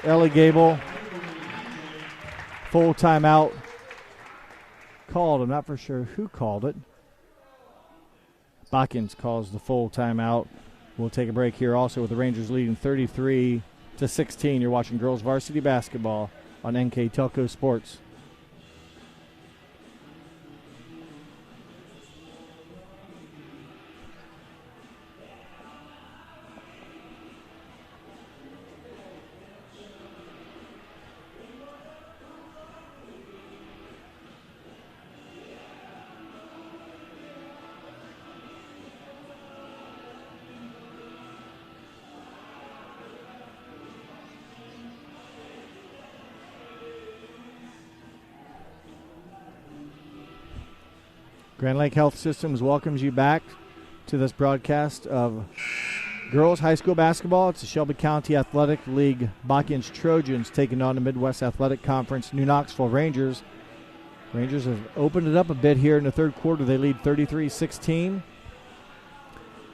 Ellie Gable. Full timeout called. I'm not for sure who called it. Botkins calls the full timeout. We'll take a break here also with the Rangers leading 33-16. You're watching girls varsity basketball on NKTelco Sports. Grand Lake Health Systems welcomes you back to this broadcast of girls high school basketball. It's the Shelby County Athletic League Botkins Trojans taking on the Midwest Athletic Conference New Knoxville Rangers. Rangers have opened it up a bit here in the third quarter. They lead 33-16.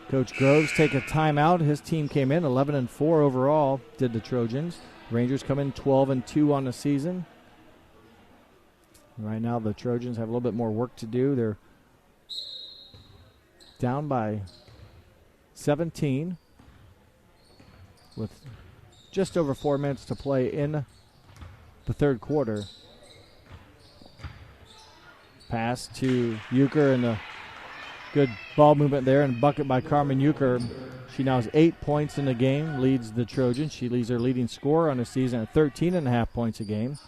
Coach Groves take a timeout. His team came in 11-4 overall, did the Trojans. Rangers come in 12-2 on the season. Right now the Trojans have a little bit more work to do. They're down by 17 with just over 4 minutes to play in the third quarter. Pass to Euchre and a good ball movement there and bucket by Carmen Euchre. She now has 8 points in the game, leads the Trojans. She leads their leading scorer on the season at 13.5 points a game.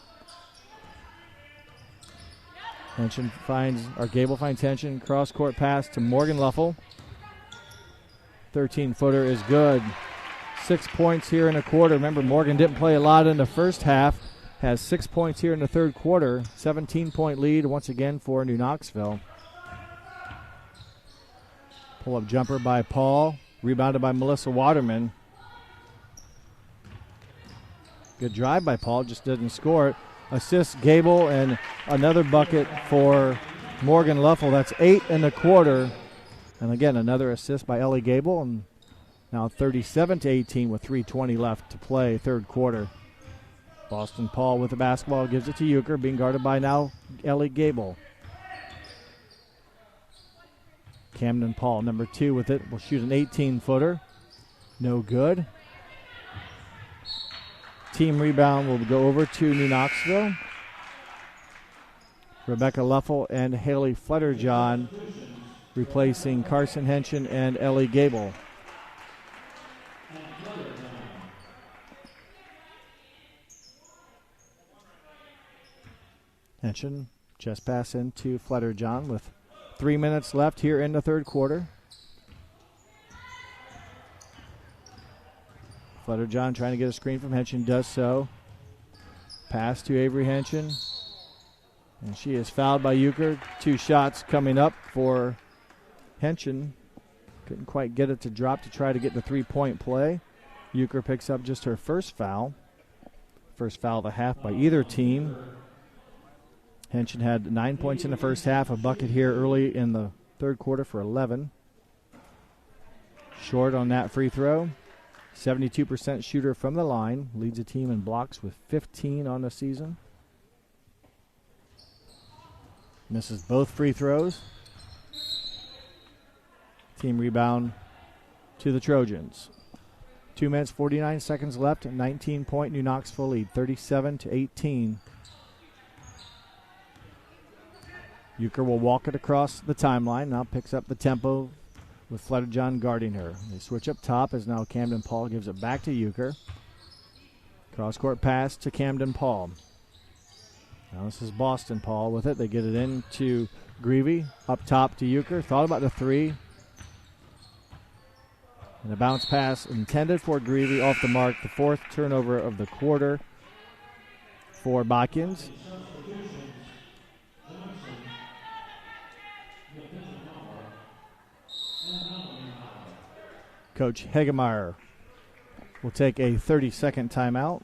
Gable finds Henson. Cross-court pass to Morgan Leffel. 13-footer is good. 6 points here in a quarter. Remember, Morgan didn't play a lot in the first half. Has 6 points here in the third quarter. 17-point lead once again for New Knoxville. Pull-up jumper by Paul. Rebounded by Melissa Waterman. Good drive by Paul. Just doesn't score it. Assists Gable and another bucket for Morgan Leffel. That's 8 in the quarter. And again, another assist by Ellie Gable. And now 37-18 with 3:20 left to play third quarter. Boston Paul with the basketball gives it to Euchre, being guarded by now Ellie Gable. Camden Paul, number 2 with it, will shoot an 18-footer. No good. Team rebound will go over to New Knoxville. Rebecca Leffel and Haley Flutterjohn replacing Carson Henson and Ellie Gable. Henson just pass into Flutterjohn with 3 minutes left here in the third quarter. Flutterjohn trying to get a screen from Henson, does so. Pass to Avery Henson. And she is fouled by Euchre. 2 shots coming up for Henson. Couldn't quite get it to drop to try to get the 3-point play. Euchre picks up just her first foul. First foul of the half by either team. Henson had 9 points in the first half, a bucket here early in the third quarter for 11. Short on that free throw. 72% shooter from the line. Leads the team in blocks with 15 on the season. Misses both free throws. Team rebound to the Trojans. 2 minutes, 49 seconds left. 19-point New Knoxville lead, 37-18. Euchre will walk it across the timeline. Now picks up the tempo with Flutterjohn guarding her. They switch up top as now Camden Paul gives it back to Euchre. Cross-court pass to Camden Paul. Now this is Boston Paul with it. They get it into Greavy. Up top to Euchre. Thought about the 3. And a bounce pass intended for Greavy off the mark. The 4th turnover of the quarter for Botkins. Coach Hegemeyer will take a 30-second timeout.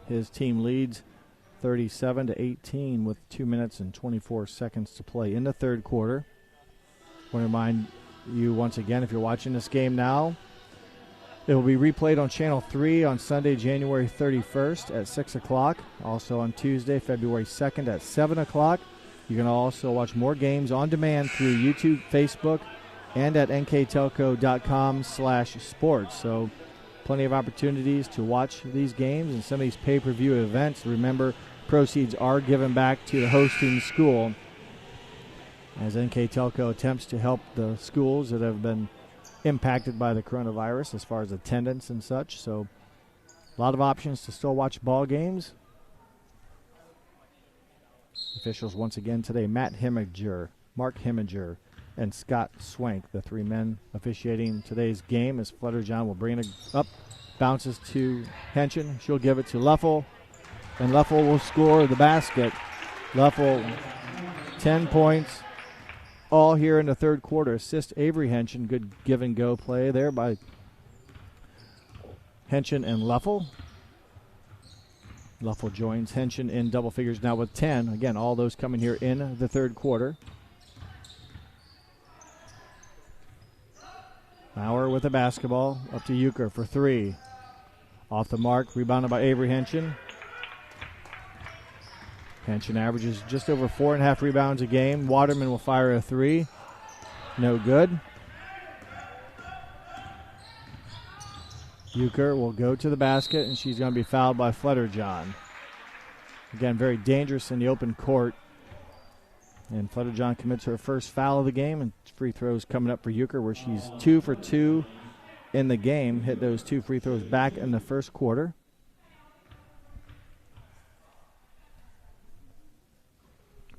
His team leads 37-18 with 2 minutes and 24 seconds to play in the third quarter. I want to remind you once again, if you're watching this game now, it will be replayed on Channel 3 on Sunday, January 31st at 6 o'clock. Also on Tuesday, February 2nd at 7 o'clock. You can also watch more games on demand through YouTube, Facebook, and at nktelco.com/sports. So plenty of opportunities to watch these games and some of these pay-per-view events. Remember, proceeds are given back to the hosting school as NKTelco attempts to help the schools that have been impacted by the coronavirus as far as attendance and such. So a lot of options to still watch ball games. Officials once again today, Matt Heminger, Mark Heminger, and Scott Swank, the three men officiating today's game as Flutterjohn will bring it up, bounces to Henson. She'll give it to Leffel, and Leffel will score the basket. Leffel, 10 points, all here in the third quarter. Assist Avery Henson. Good give-and-go play there by Henson and Leffel. Leffel joins Henson in double figures now with 10. Again, all those coming here in the third quarter. Maurer with the basketball, up to Euchre for three. Off the mark, rebounded by Avery Henson. Henson averages just over 4.5 rebounds a game. Waterman will fire a three. No good. Euchre will go to the basket, and she's going to be fouled by Flutterjohn. Again, very dangerous in the open court. And Flutterjohn commits her first foul of the game, and free throws coming up for Euchre, where she's 2 for 2 in the game. Hit those 2 free throws back in the first quarter.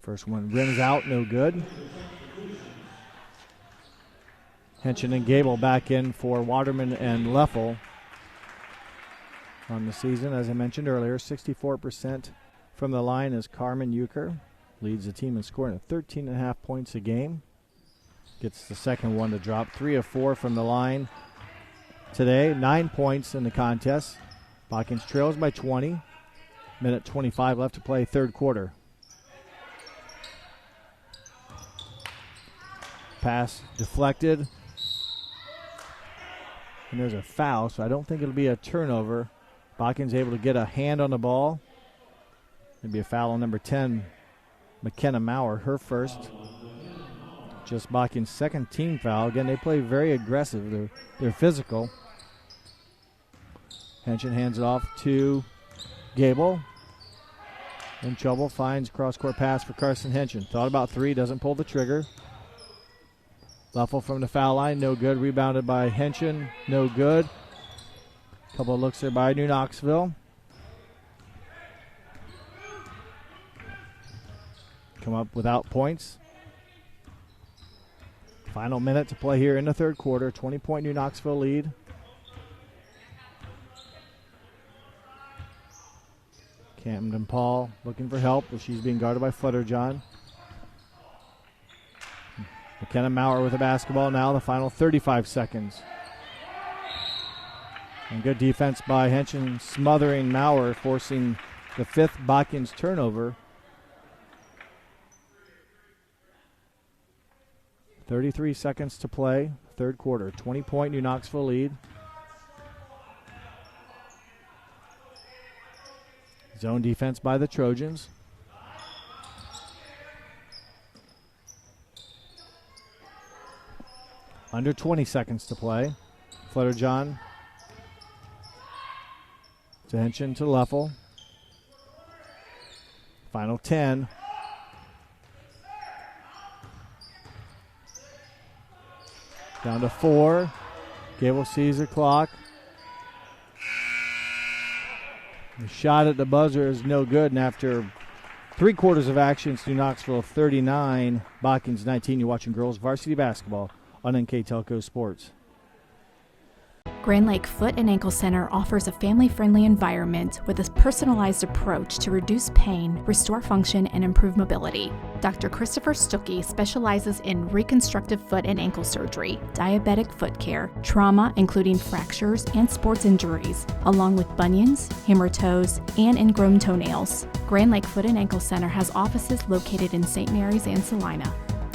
First one rims out, no good. Henson and Gable back in for Waterman and Leffel on the season. As I mentioned earlier, 64% from the line is Carmen Euchre. Leads the team in scoring at 13.5 points a game. Gets the second one to drop. 3 of 4 from the line today. 9 points in the contest. Botkins trails by 20. Minute 25 left to play, third quarter. Pass deflected. And there's a foul, so I don't think it'll be a turnover. Botkins able to get a hand on the ball. It'll be a foul on number 10, McKenna Maurer, her first. Just Botkins' second team foul. Again, they play very aggressive. They're physical. Henson hands it off to Gable. In trouble, finds cross-court pass for Carson Henson. Thought about three, doesn't pull the trigger. Leffel from the foul line, no good. Rebounded by Henson, no good. Couple of looks there by New Knoxville. Come up without points. Final minute to play here in the third quarter. 20-point New Knoxville lead. Camden Paul looking for help, but she's being guarded by Flutterjohn. McKenna Maurer with the basketball now, the final 35 seconds. And good defense by Henson, smothering Maurer, forcing the fifth Botkins turnover. 33 seconds to play, third quarter. 20-point New Knoxville lead. Zone defense by the Trojans. Under 20 seconds to play. Flutterjohn to Henson to Leffel. Final 10. Down to 4. Gable sees the clock. The shot at the buzzer is no good, and after 3 quarters of action, it's New Knoxville 39, Botkins 19. You're watching girls varsity basketball on NKTelco Sports. Grand Lake Foot and Ankle Center offers a family-friendly environment with a personalized approach to reduce pain, restore function, and improve mobility. Dr. Christopher Stuckey specializes in reconstructive foot and ankle surgery, diabetic foot care, trauma including fractures and sports injuries, along with bunions, hammer toes, and ingrown toenails. Grand Lake Foot and Ankle Center has offices located in St. Mary's and Salina.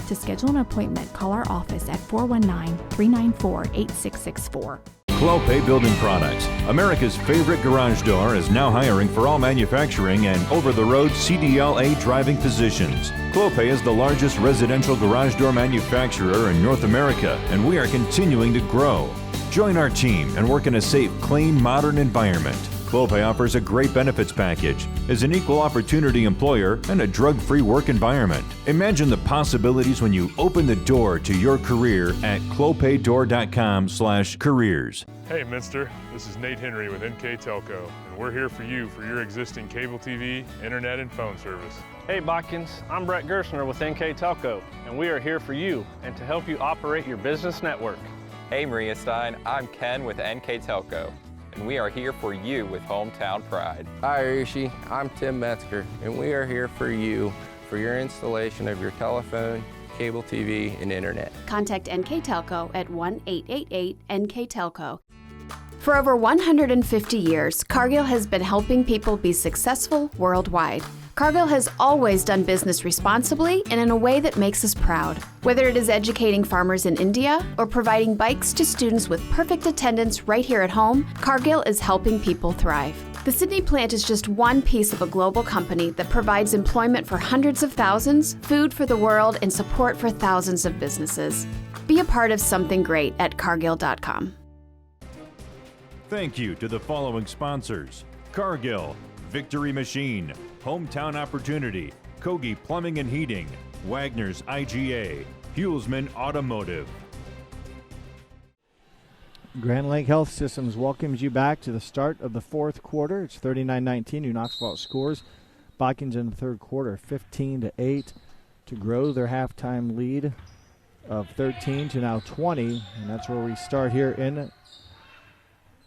To schedule an appointment, call our office at 419-394-8664. Clopay Building Products, America's favorite garage door, is now hiring for all manufacturing and over-the-road CDLA driving positions. Clopay is the largest residential garage door manufacturer in North America, and we are continuing to grow. Join our team and work in a safe, clean, modern environment. Clopay offers a great benefits package, is an equal opportunity employer, and a drug-free work environment. Imagine the possibilities when you open the door to your career at clopaydoor.com/careers. Hey Minster, this is Nate Henry with NKTelco, and we're here for you for your existing cable TV, internet, and phone service. Hey Botkins, I'm Brett Gerstner with NKTelco, and we are here for you and to help you operate your business network. Hey Maria Stein, I'm Ken with NKTelco, and we are here for you with Hometown Pride. Hi Rishi, I'm Tim Metzger, and we are here for you for your installation of your telephone, cable TV, and internet. Contact NKTelco at 1-888-NKTelco. For over 150 years, Cargill has been helping people be successful worldwide. Cargill has always done business responsibly and in a way that makes us proud. Whether it is educating farmers in India or providing bikes to students with perfect attendance right here at home, Cargill is helping people thrive. The Sydney plant is just one piece of a global company that provides employment for hundreds of thousands, food for the world, and support for thousands of businesses. Be a part of something great at Cargill.com. Thank you to the following sponsors: Cargill, Victory Machine, Hometown Opportunity, Kogi Plumbing and Heating, Wagner's IGA, Hulsman Automotive. Grand Lake Health Systems welcomes you back to the start of the fourth quarter. It's 39-19. New Knoxville scores. Botkins in the third quarter, 15-8 to grow their halftime lead of 13 to now 20, and that's where we start here in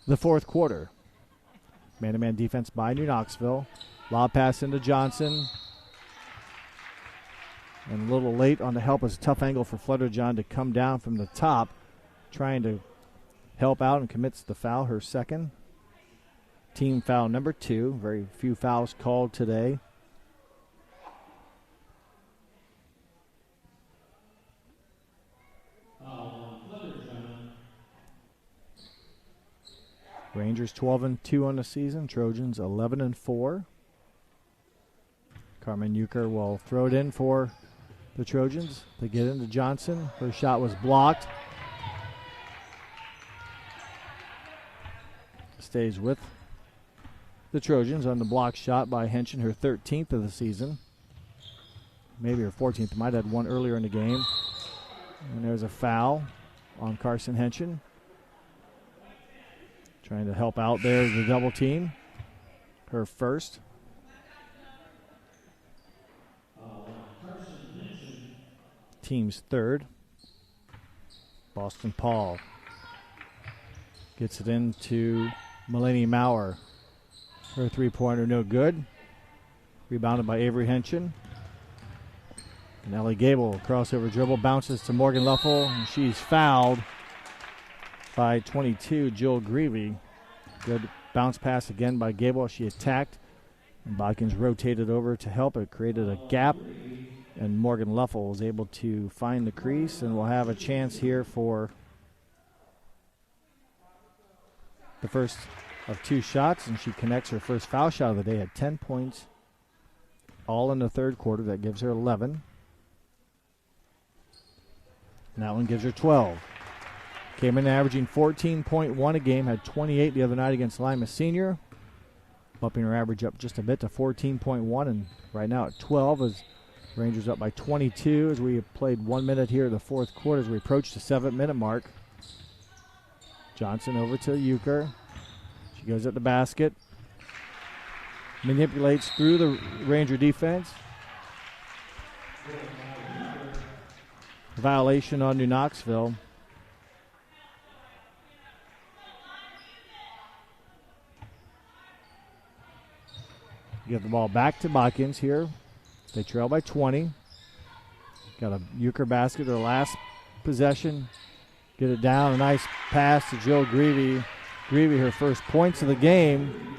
the fourth quarter. Man-to-man defense by New Knoxville. Lob pass into Johnson. And a little late on the help. It's a tough angle for Flutterjohn to come down from the top, trying to help out, and commits the foul, her second. Team foul number 2. Very few fouls called today. Rangers 12-2 on the season. Trojans 11-4. Carmen Euchre will throw it in for the Trojans. They get into Johnson. Her shot was blocked. Stays with the Trojans on the block shot by Henshin, her 13th of the season. Maybe her 14th. Might have had one earlier in the game. And there's a foul on Carson Henshin. Trying to help out there, the double team. Her first. Team's third. Boston Paul gets it into Melanie Maurer. Her three-pointer no good. Rebounded by Avery Henshin. And Ellie Gable, crossover dribble, bounces to Morgan Luffel, and she's fouled by 22, Jill Greavy. Good bounce pass again by Gable. She attacked, and Botkins rotated over to help. It created a gap, and Morgan Luffel was able to find the crease, and will have a chance here for the first of 2 shots, and she connects her first foul shot of the day. Had 10 points all in the third quarter. That gives her 11. And that one gives her 12. Came in averaging 14.1 a game, had 28 the other night against Lima Senior. Bumping her average up just a bit to 14.1, and right now at 12 as Rangers up by 22 as we have played 1 minute here in the fourth quarter as we approach the 7-minute mark. Johnson over to Euchre. She goes at the basket. Manipulates through the Ranger defense. Violation on New Knoxville. Give the ball back to Botkins here. They trail by 20. Got a euchre basket, their last possession. Get it down. A nice pass to Jill Greavy. Greavy, her first points of the game.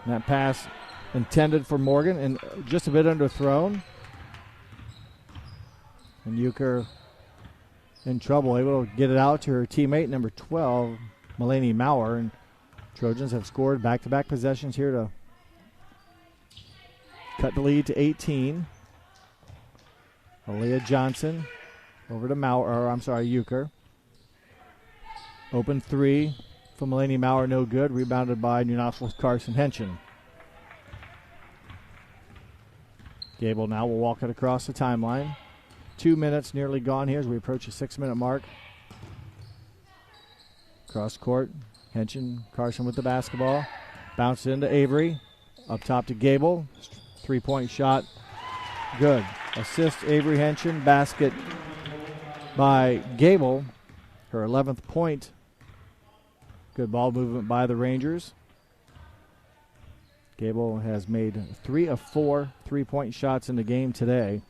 And that pass intended for Morgan and just a bit underthrown. And euchre in trouble, able to get it out to her teammate, number 12, Mulaney Maurer. And Trojans have scored back-to-back possessions here to cut the lead to 18. Aaliyah Johnson over to euchre. Open three from Mulaney Maurer, no good. Rebounded by New Knoxville's Carson Henson. Gable now will walk it across the timeline. 2 minutes nearly gone here as we approach the 6-minute mark. Cross court, Henson, Carson with the basketball. Bounces into Avery. Up top to Gable. 3-point shot. Good. Assist Avery Henson. Basket by Gable. Her 11th point. Good ball movement by the Rangers. Gable has made 3 of 4 3-point shots in the game today.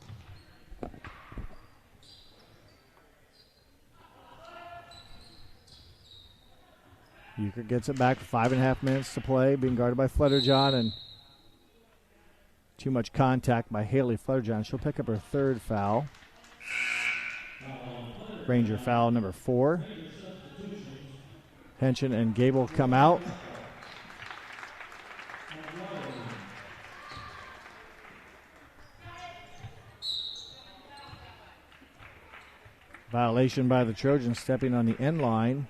Euchre gets it back. 5.5 minutes to play. Being guarded by Flutterjohn, and too much contact by Haley Flutterjohn. She'll pick up her 3rd foul. Ranger foul number 4. Henson and Gable come out. Violation by the Trojans, stepping on the end line.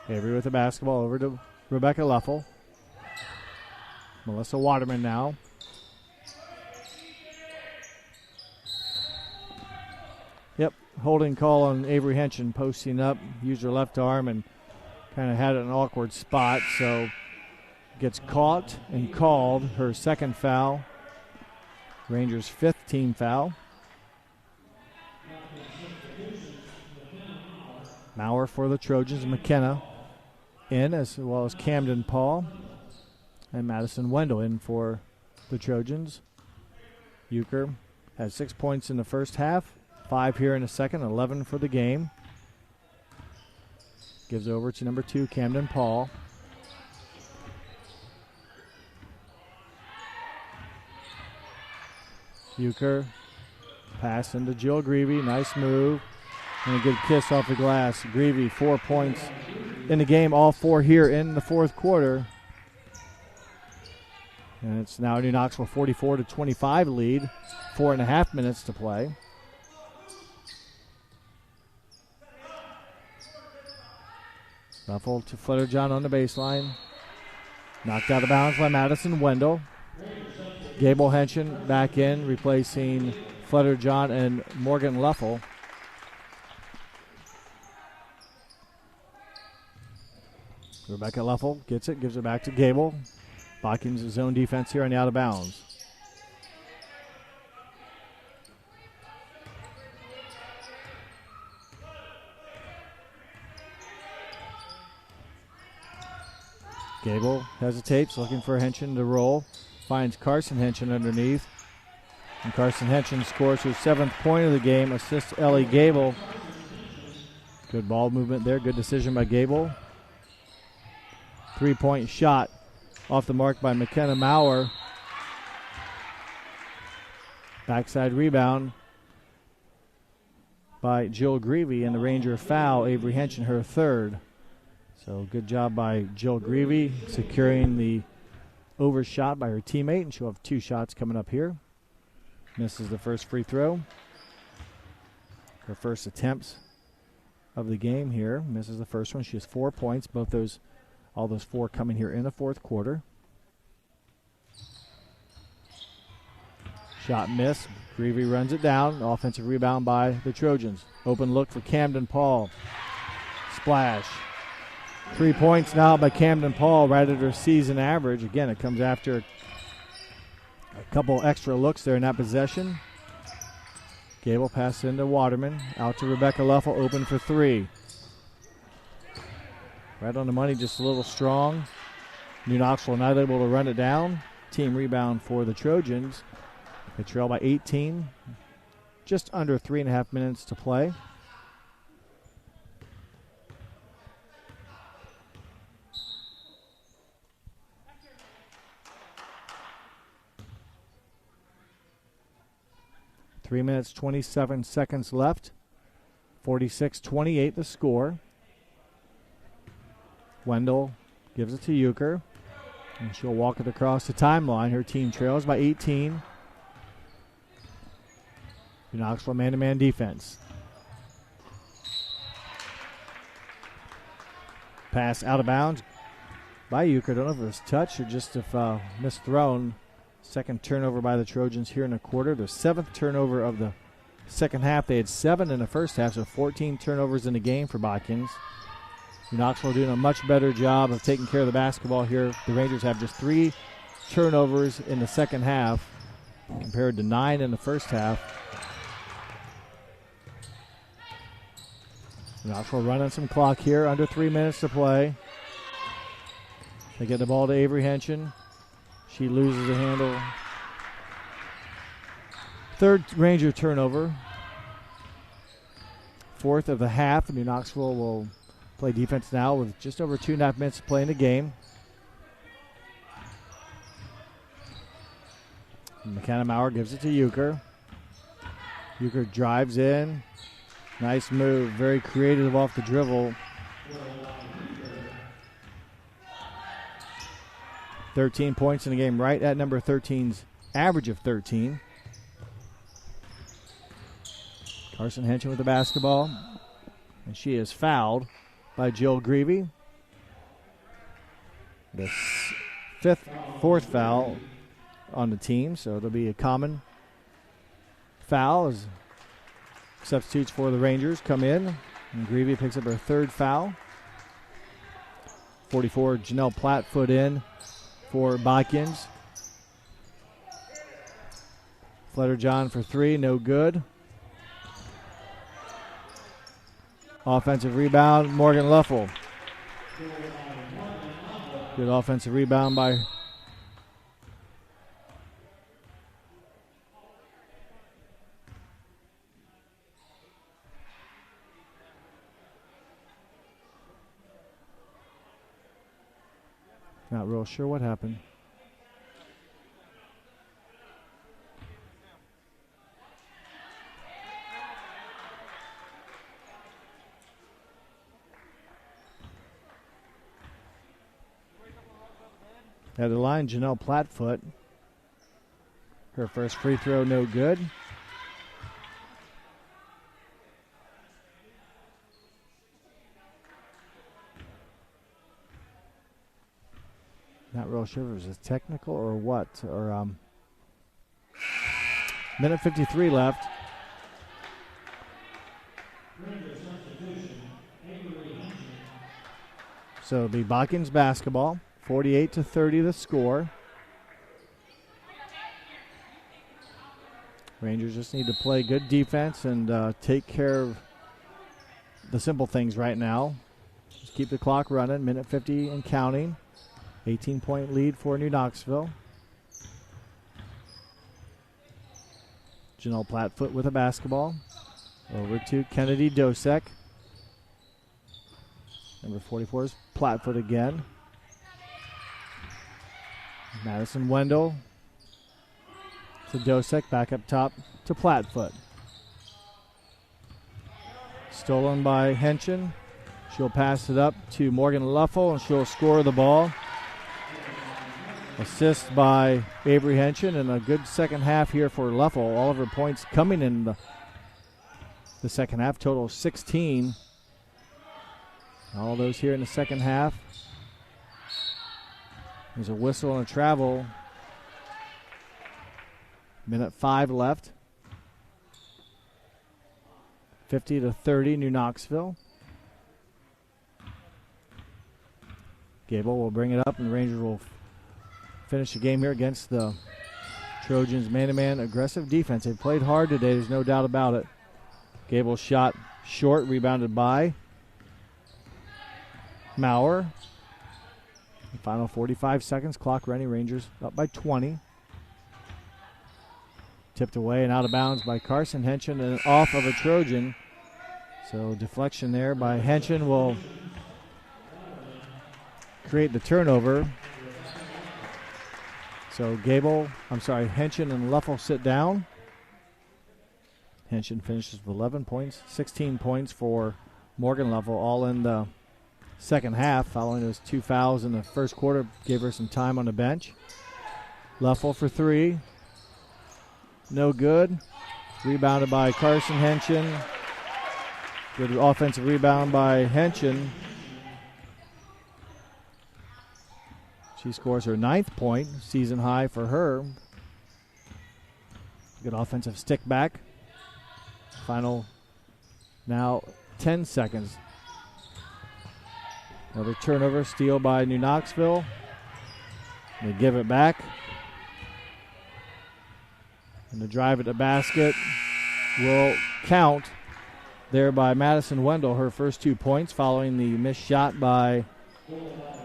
Avery with the basketball over to Rebecca Luffel. Melissa Waterman now. Yep, holding call on Avery Henson, posting up, used her left arm and kind of had it in an awkward spot, so gets caught and called. Her 2nd foul. Rangers' 5th team foul. Maurer for the Trojans, McKenna in, as well as Camden Paul and Madison Wendell in for the Trojans. Euchre had 6 points in the first half, 5 here in the second, 11 for the game. Gives over to number 2, Camden Paul. Euchre pass into Jill Greavy, nice move. And a good kiss off the glass. Greavy, 4 points in the game, all 4 here in the 4th quarter. And it's now New Knoxville 44-25 lead. 4.5 minutes to play. Ruffle to Flutterjohn on the baseline. Knocked out of bounds by Madison Wendell. Gable Henson back in, replacing Flutterjohn and Morgan Luffel. Rebecca Luffel gets it, gives it back to Gable. Botkins' zone defense here on the out of bounds. Gable hesitates, looking for Henson to roll. Finds Carson Henson underneath. And Carson Henson scores her 7th point of the game, assists Ellie Gable. Good ball movement there, good decision by Gable. 3-point shot off the mark by McKenna Maurer. Backside rebound by Jill Greavy, and the Ranger foul, Avery Henson, her 3rd. So good job by Jill Greavy securing the overshot by her teammate, and she'll have 2 shots coming up here. Misses the first free throw. Her first attempts of the game here. Misses the first one. She has 4 points. All those 4 coming here in the 4th quarter. Shot miss. Greavy runs it down. Offensive rebound by the Trojans. Open look for Camden Paul. Splash. 3 points now by Camden Paul, right at her season average. Again, it comes after A couple extra looks there in that possession. Gable pass into Waterman. Out to Rebecca Luffel, open for three. Right on the money, just a little strong. New Knoxville not able to run it down. Team rebound for the Trojans. They trail by 18. Just under 3.5 minutes to play. Three minutes, 27 seconds left. 46-28 the score. Wendell gives it to Euchre, and she'll walk it across the timeline. Her team trails by 18. New Knoxville man-to-man defense. Pass out of bounds by Euchre. I don't know if it was touched or just if misthrown. Second turnover by the Trojans here in the quarter. Their seventh turnover of the second half. They had 7 in the first half, so 14 turnovers in the game for Botkins. New Knoxville doing a much better job of taking care of the basketball here. The Rangers have just 3 turnovers in the second half compared to 9 in the first half. New Knoxville running some clock here. Under 3 minutes to play. They get the ball to Avery Henshin. She loses the handle. Third Ranger turnover. Fourth of the half. New Knoxville will play defense now with just over 2.5 minutes to play in the game. McKenna Maurer gives it to Euchre. Euchre drives in. Nice move. Very creative off the dribble. 13 points in the game, right at number 13's average of 13. Carson Henshin with the basketball. And she is fouled by Jill Greavy. The fourth foul on the team, so it'll be a common foul as substitutes for the Rangers come in. And Greavy picks up her third foul. 44, Janelle Plattfoot in for Botkins. Flutter John for 3, no good. Offensive rebound, Morgan Luffel. Good offensive rebound by not real sure what happened. At the line, Janelle Plattfoot. Her first free throw, no good. Not real sure if it was a technical or what. Or minute 53 left. So it'll be Botkins basketball. 48-30 the score. Rangers just need to play good defense and take care of the simple things right now. Just keep the clock running. Minute 50 and counting. 18-point lead for New Knoxville. Janelle Plattfoot with a basketball. Over to Kennedy Dosek. Number 44 is Plattfoot again. Madison Wendell to Dosek, back up top to Plattfoot. Stolen by Henshin. She'll pass it up to Morgan Luffel, and she'll score the ball. Assist by Avery Henshin, and a good second half here for Luffel. All of her points coming in the second half, total 16. All those here in the second half. There's a whistle and a travel. Minute 5 left. 50-30, New Knoxville. Gable will bring it up, and the Rangers will finish the game here against the Trojans man-to-man aggressive defense. They've played hard today, there's no doubt about it. Gable shot short, rebounded by Maurer. The final 45 seconds, clock running. Rangers up by 20. Tipped away and out of bounds by Carson Henson and off of a Trojan. So deflection there by Henson will create the turnover. So Henson and Leffel sit down. Henson finishes with 11 points, 16 points for Morgan Leffel, all in the second half, following those 2 fouls in the first quarter, gave her some time on the bench. Leffel for three. No good. Rebounded by Carson Henson. Good offensive rebound by Henson. She scores her 9th point, season high for her. Good offensive stick back. Final now 10 seconds. Another turnover, steal by New Knoxville. They give it back. And the drive at the basket will count there by Madison Wendell, her first 2 points following the missed shot by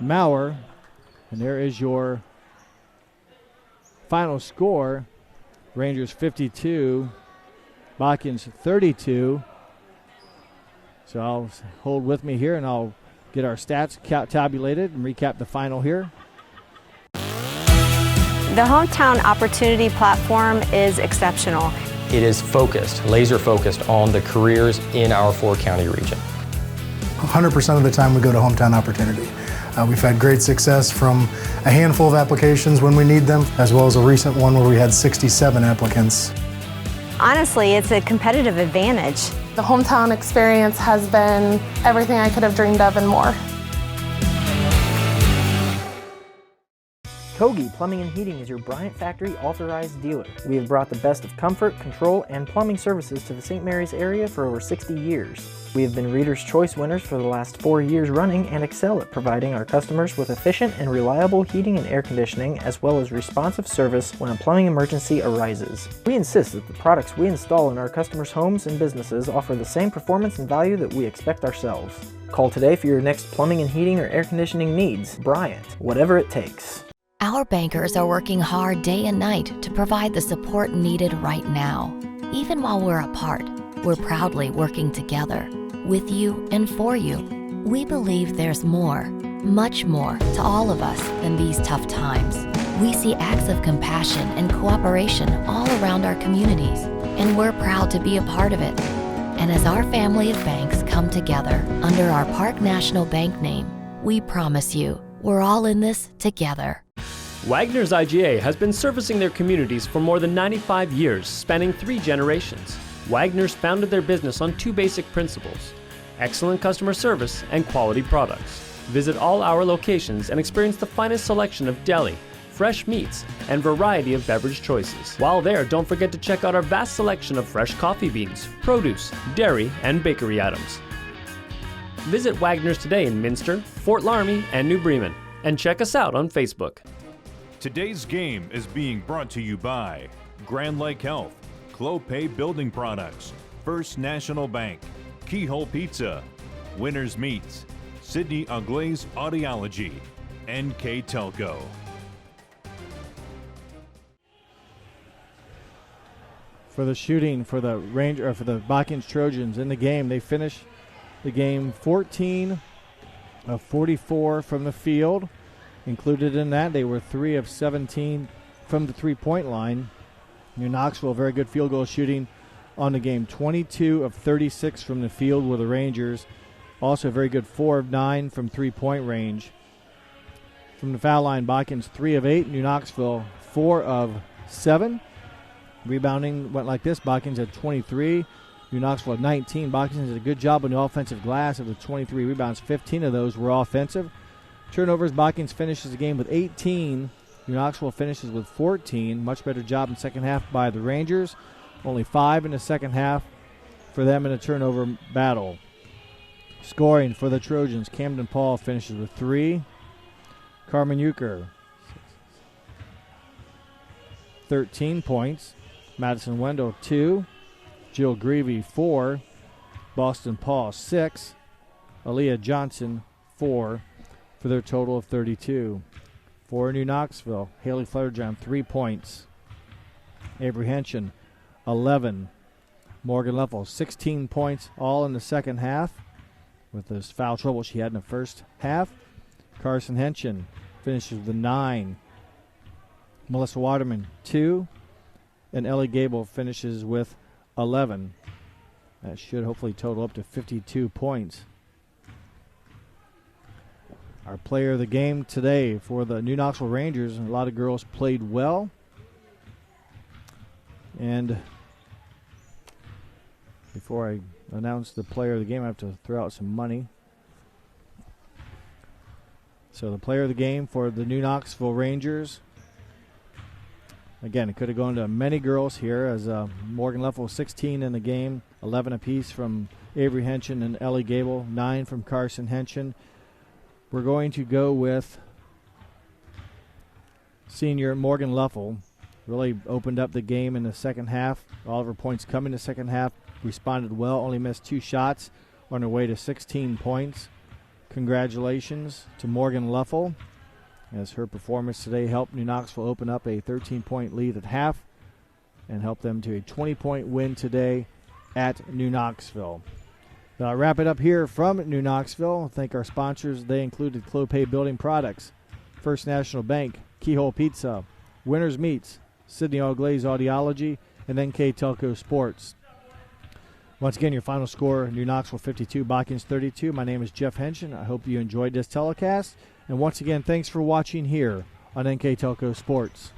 Maurer. And there is your final score. Rangers 52, Botkins 32. So I'll hold with me here and I'll get our stats tabulated and recap the final here. The Hometown Opportunity Platform is exceptional. It is focused, laser focused on the careers in our 4-county region. 100% of the time we go to Hometown Opportunity. We've had great success from a handful of applications when we need them, as well as a recent one where we had 67 applicants. Honestly, it's a competitive advantage. The Hometown experience has been everything I could have dreamed of and more. Kogi Plumbing and Heating is your Bryant Factory authorized dealer. We have brought the best of comfort, control, and plumbing services to the St. Mary's area for over 60 years. We have been Reader's Choice winners for the last 4 years running and excel at providing our customers with efficient and reliable heating and air conditioning, as well as responsive service when a plumbing emergency arises. We insist that the products we install in our customers' homes and businesses offer the same performance and value that we expect ourselves. Call today for your next plumbing and heating or air conditioning needs. Bryant, whatever it takes. Our bankers are working hard day and night to provide the support needed right now. Even while we're apart, we're proudly working together, with you and for you. We believe there's more, much more, to all of us than these tough times. We see acts of compassion and cooperation all around our communities, and we're proud to be a part of it. And as our family of banks come together under our Park National Bank name, we promise you, we're all in this together. Wagner's IGA has been servicing their communities for more than 95 years, spanning 3 generations. Wagner's founded their business on 2 basic principles: excellent customer service and quality products. Visit all our locations and experience the finest selection of deli, fresh meats, and variety of beverage choices. While there, don't forget to check out our vast selection of fresh coffee beans, produce, dairy, and bakery items. Visit Wagner's today in Minster, Fort Laramie, and New Bremen, and check us out on Facebook. Today's game is being brought to you by Grand Lake Health, Clopay Building Products, First National Bank, Keyhole Pizza, Winners Meats, Sidney Uglaze Audiology, NKTelco. For the shooting for the Botkins Trojans in the game, they finish the game 14 of 44 from the field. Included in that, they were 3 of 17 from the three-point line. New Knoxville, very good field goal shooting on the game. 22 of 36 from the field were the Rangers. Also very good 4 of 9 from three-point range. From the foul line, Botkins 3 of 8. New Knoxville 4 of 7. Rebounding went like this. Botkins had 23. New Knoxville had 19. Botkins did a good job on the offensive glass of the 23 rebounds. 15 of those were offensive. Turnovers, Botkins finishes the game with 18. New Knoxville finishes with 14. Much better job in the second half by the Rangers. Only 5 in the second half for them in a turnover battle. Scoring for the Trojans, Camden Paul finishes with 3. Carmen Euchre, 13 points. Madison Wendell, 2. Jill Greavy, 4. Boston Paul, 6. Aaliyah Johnson, 4, for their total of 32. For New Knoxville, Haley Flutterjohn, 3 points. Avery Henshin, 11. Morgan Leffel, 16 points, all in the second half, with this foul trouble she had in the first half. Carson Henshin finishes with 9. Melissa Waterman, 2. And Ellie Gable finishes with 11. That should hopefully total up to 52 points. Our player of the game today for the New Knoxville Rangers, and a lot of girls played well. And before I announce the player of the game, I have to throw out some money. So the player of the game for the New Knoxville Rangers, again, it could have gone to many girls here, as Morgan Leffel was 16 in the game, 11 apiece from Avery Henshin and Ellie Gable, 9 from Carson Henshin. We're going to go with senior Morgan Leffel. Really opened up the game in the second half. All of her points come in the second half. Responded well, only missed 2 shots on her way to 16 points. Congratulations to Morgan Leffel, as her performance today helped New Knoxville open up a 13-point lead at half and help them to a 20-point win today at New Knoxville. I'll wrap it up here from New Knoxville. Thank our sponsors. They included Clopay Building Products, First National Bank, Keyhole Pizza, Winners Meats, Sydney All Glaze Audiology, and NKTelco Sports. Once again, your final score, New Knoxville 52, Botkins 32. My name is Jeff Henshin. I hope you enjoyed this telecast. And once again, thanks for watching here on NKTelco Sports.